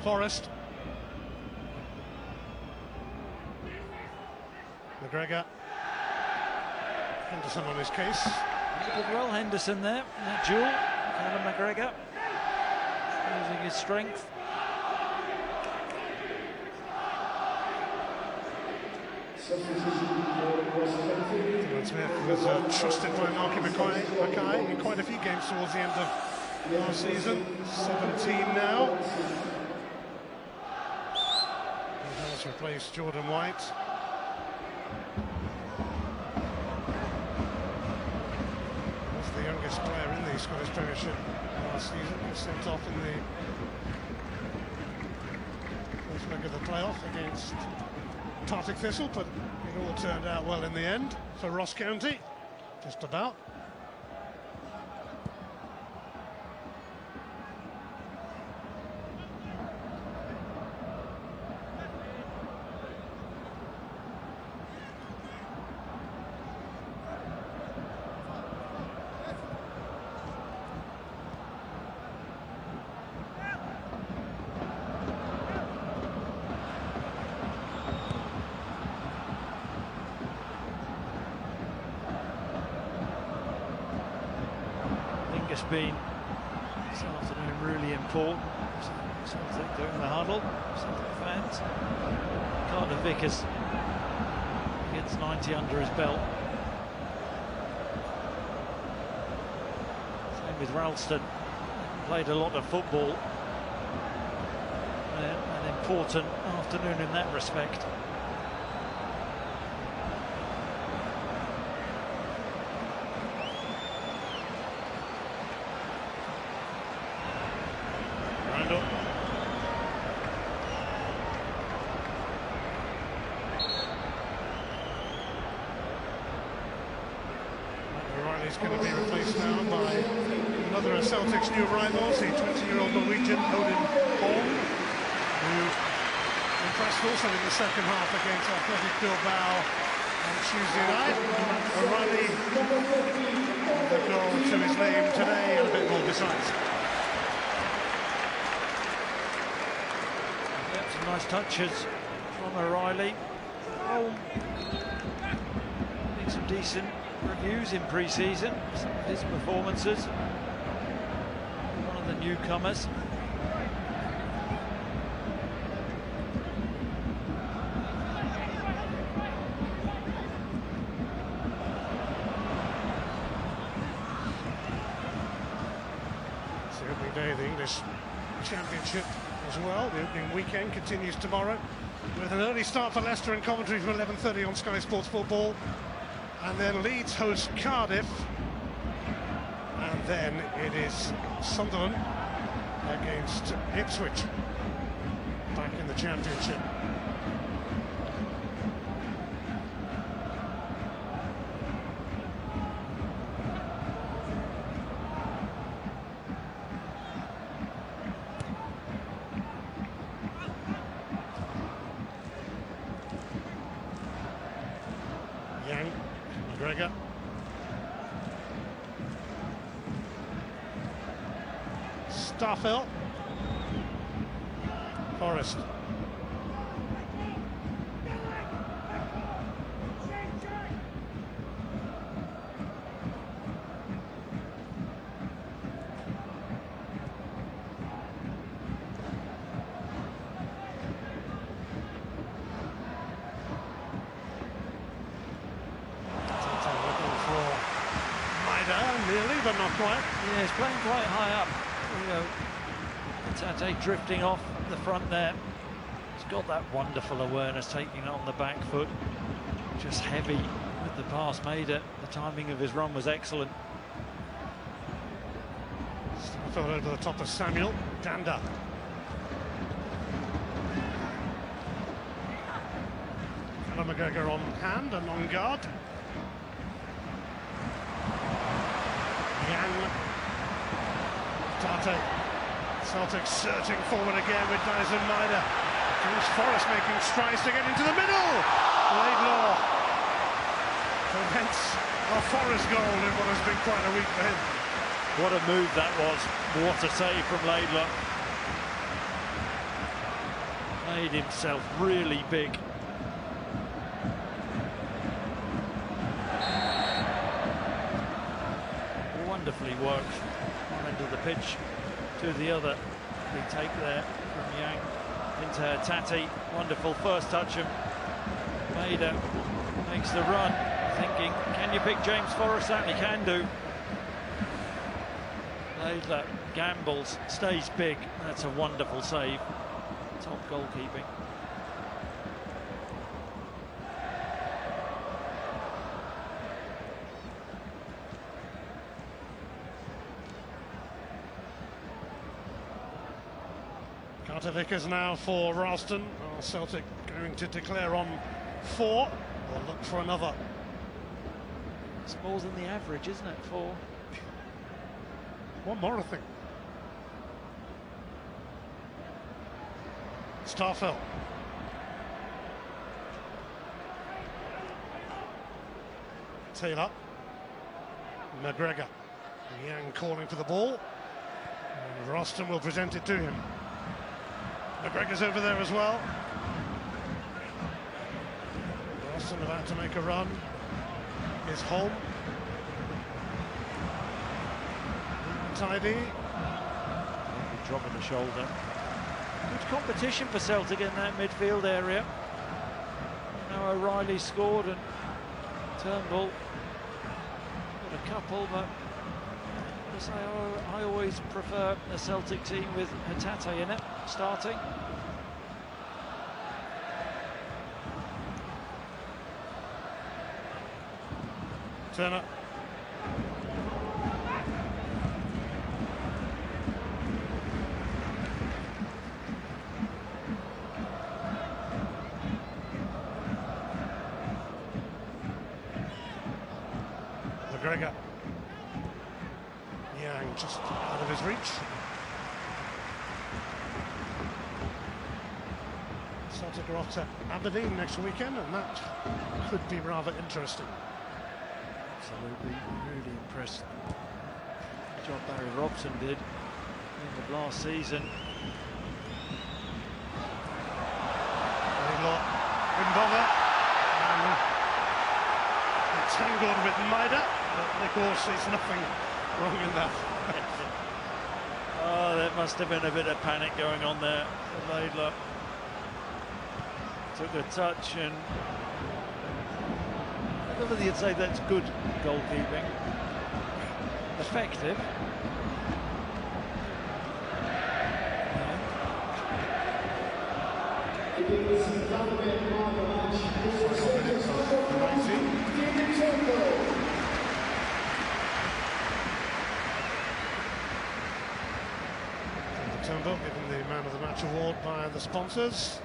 E: Forrest. McGregor. Henderson on his case.
I: Did well, Henderson there in that duel. Alan McGregor using his strength.
E: Smith was trusted by Marky Mackay in quite a few games towards the end of last season. 17 now. He has replaced Jordan White. Was the youngest player in the Scottish Premiership last season. He was sent off in the first leg of the playoff against 𝓳𝓸𝓲𝓷𝓲𝓷𝓰, but it all turned out well in the end for Ross County, just about.
I: Has been this afternoon really important. Celtic doing the huddle, Celtic fans. Carter-Vickers gets 90 under his belt. Same with Ralston. Played a lot of football. An important afternoon in that respect.
E: He's going to be replaced now by another of Celtic's new rivals, the 20-year-old Norwegian Odin Holm, who impressed also in the second half against Athletic Bilbao on Tuesday night. O'Reilly with a goal to his name today and a bit more besides.
I: Yep, some nice touches from O'Reilly. Holm made some decent reviews in pre-season, his performances. One of the newcomers.
E: It's the opening day of the English Championship as well. The opening weekend continues tomorrow with an early start for Leicester in Coventry from 11:30 on Sky Sports Football. And then Leeds host Cardiff, and then it is Sunderland against Ipswich, back in the Championship. McGregor. Starfelt. Forrest. Nearly, but not quite.
I: Yeah, he's playing quite high up. Tate drifting off the front there. He's got that wonderful awareness, taking it on the back foot. Just heavy with the pass made it. The timing of his run was excellent.
E: Fell over the top of Samuel. Danda. Conor McGregor on hand and on guard. Yang. Tate Celtic surging forward again with 𝓳𝓸𝓲𝓷𝓲𝓷𝓰. James Forrest making strides to get into the middle. 𝓳𝓸𝓲𝓷𝓲𝓷𝓰 prevents a Forrest goal in what has been quite a week for him.
I: What a move that was. What a save from 𝓳𝓸𝓲𝓷𝓲𝓷𝓰. Made himself really big. Wonderfully worked one end of the pitch to the other. We take there from Yang into 𝓳𝓸𝓲𝓷𝓲𝓷𝓰. Wonderful first touch, and 𝓳𝓸𝓲𝓲𝓷𝓲𝓷 makes the run, thinking, can you pick James Forrest? Certainly can do. 𝓳𝓸𝓲𝓷𝓲𝓷 gambles, stays big. That's a wonderful save. Top goalkeeping.
E: Vickers now for Ralston. Celtic going to declare on 4 or look for another.
I: It's more than the average, isn't it? 4.
E: One more, I think. Starfelt. Taylor. McGregor. Yang calling for the ball. And Ralston will present it to him. McGregor's over there as well. Ralston about to make a run. Is home. Tidy.
I: Drop in the shoulder. Good competition for Celtic in that midfield area. Now O'Reilly scored and Turnbull got a couple, but as I always prefer the Celtic team with Hatate in it, starting.
E: Turner. McGregor. Yang just out of his reach. Celtic are off to Aberdeen next weekend, and that could be rather interesting.
I: Absolutely, really impressed. The job Barry Robson did in the last season.
E: Didn't bother. Tangled with 𝓳𝓸𝓲𝓷𝓲𝓷𝓰, but of course there's nothing wrong in that.
I: Oh, there must have been a bit of panic going on there. 𝓳𝓸𝓲𝓷𝓲𝓷 took a touch, and I don't know whether you'd say that's good goalkeeping. Effective.
E: Turnbull given the Man of the Match award by the sponsors.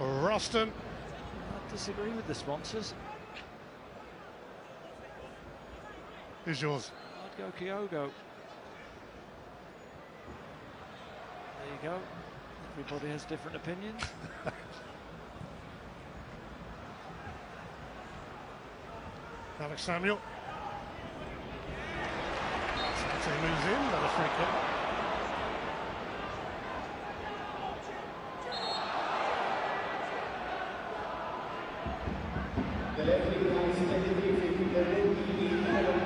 E: Ralston.
I: I disagree with the sponsors.
E: Who's yours?
I: I'd go Kyogo. There you go. Everybody has different opinions.
E: Alex Samuel. Celtic moves in, another free kick.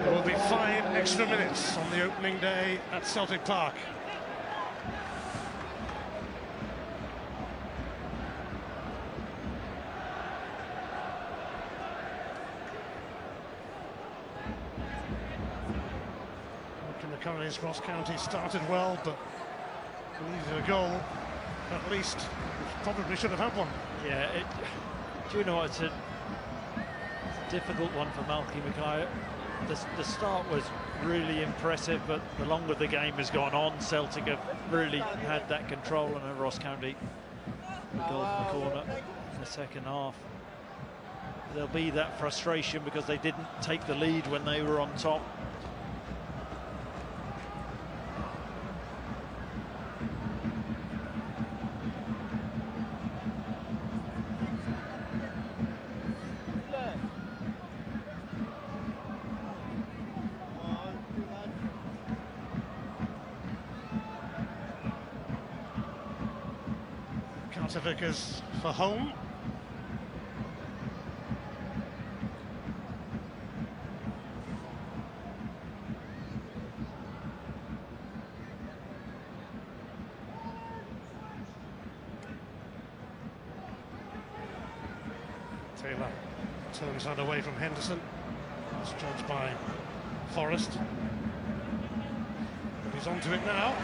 E: There will be 5 extra minutes on the opening day at Celtic Park. McCartney's Ross County started well, but needed a goal. At least probably should have had one.
I: Yeah, do you know what? It's a difficult one for Malky Mackay. The start was really impressive, but the longer the game has gone on, Celtic have really had that control, and Ross County the goal from the corner in the second half. There'll be that frustration because they didn't take the lead when they were on top.
E: 𝓳𝓸𝓲𝓷𝓲𝓷𝓰 for home. Taylor turns that away from Henderson. It's judged by Forrest. But he's onto it now.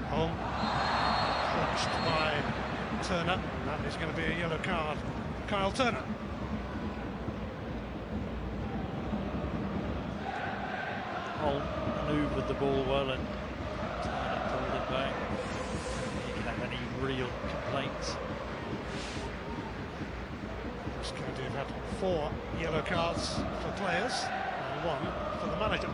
E: Home. Clutched by Turner. And that is going to be a yellow card. Kyle Turner.
I: Holm manoeuvred the ball well and Turner pulled it back. He can have any real complaints.
E: Ross County have had 4 yellow cards for players and 1 for the manager.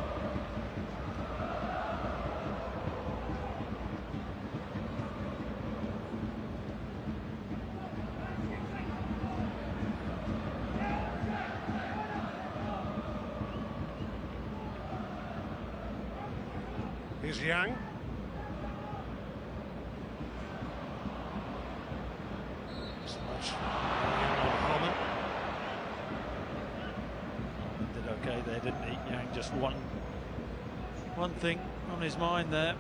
E: Here's Yang. So much. Harmon.
I: Did okay there, didn't he? Yang just one thing on his mind there.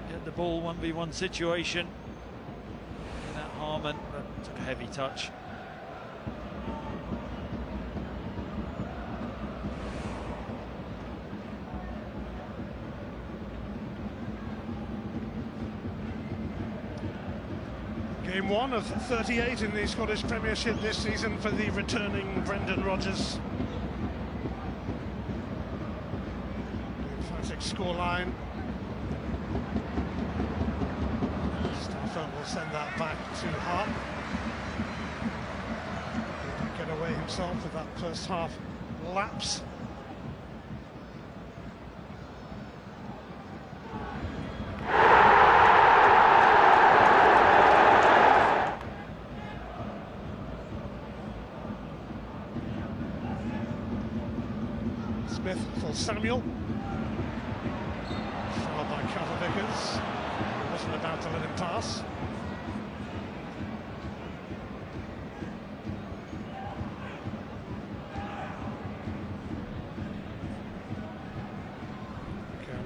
I: Get the ball 1v1 situation. And that Harmon took a heavy touch.
E: Game 1 of 38 in the Scottish Premiership this season for the returning Brendan Rodgers. Emphatic scoreline. Starfelt will send that back to Hart. He did get away himself with that first half lapse. Smith for Samuel. Fouled by 𝓳𝓸𝓲𝓷𝓲𝓷𝓰. He wasn't about to let him pass.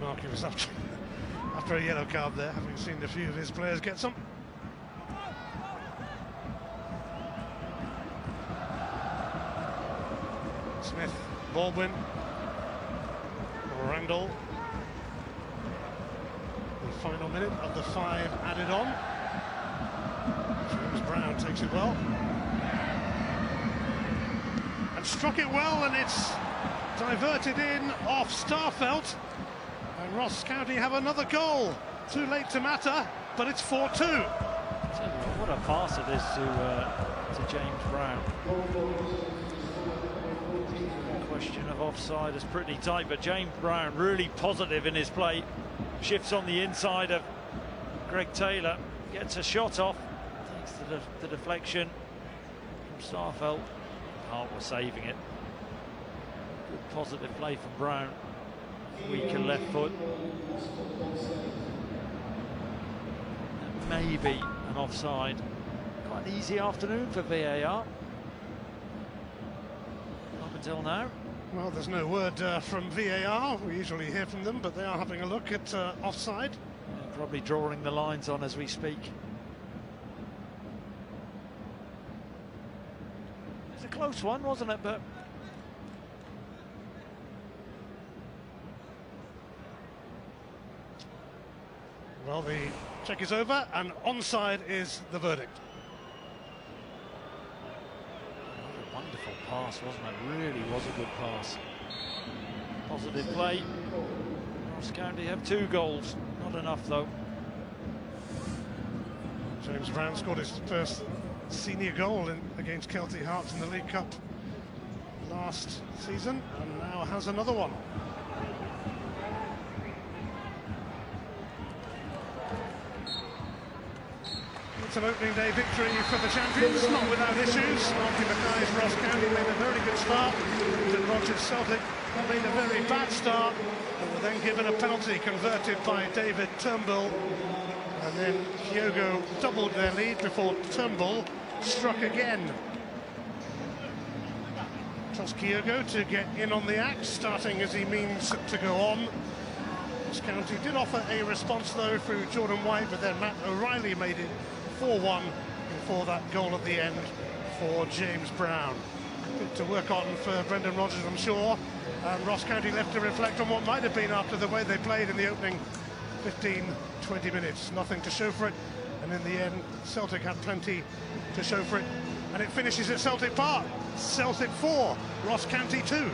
E: Markey was after a yellow card there, having seen a few of his players get some. Smith, Baldwin, Randall. The final minute of the 5 added on. James Brown takes it well. And struck it well, and it's diverted in off Starfelt. And Ross County have another goal. Too late to matter, but it's 4-2.
I: What a pass it is to James Brown. Question of offside is pretty tight, but James Brown really positive in his play. Shifts on the inside of Greg Taylor, gets a shot off, takes the deflection from Starfelt. Hart was saving it. Good positive play from Brown. Weaker left foot. Maybe an offside. Quite an easy afternoon for VAR. Up until now.
E: Well, there's no word from VAR. We usually hear from them, but they are having a look at offside.
I: Yeah, probably drawing the lines on as we speak. It's a close one, wasn't it? But
E: well, the check is over, and onside is the verdict.
I: Wonderful pass, wasn't it? Really was a good pass. Positive play. Ross County have 2 goals. Not enough, though.
E: James Brown scored his first senior goal against Celtic Hearts in the League Cup last season, and now has another one. It's an opening day victory for the champions, not without issues. Marky Mackay's Ross County made a very good start. Brendan Rodgers Celtic made a very bad start. There were then given a penalty converted by David Turnbull, and then Kyogo doubled their lead before Turnbull struck again. Trust Kyogo to get in on the act, starting as he means to go on. Ross County did offer a response though through Jordan White, but then Matt O'Reilly made it 4-1 before that goal at the end for James Brown. Good to work on for Brendan Rodgers, I'm sure. And Ross County left to reflect on what might have been after the way they played in the opening 15-20 minutes. Nothing to show for it, and in the end Celtic had plenty to show for it, and it finishes at Celtic Park. Celtic 4, Ross County 2.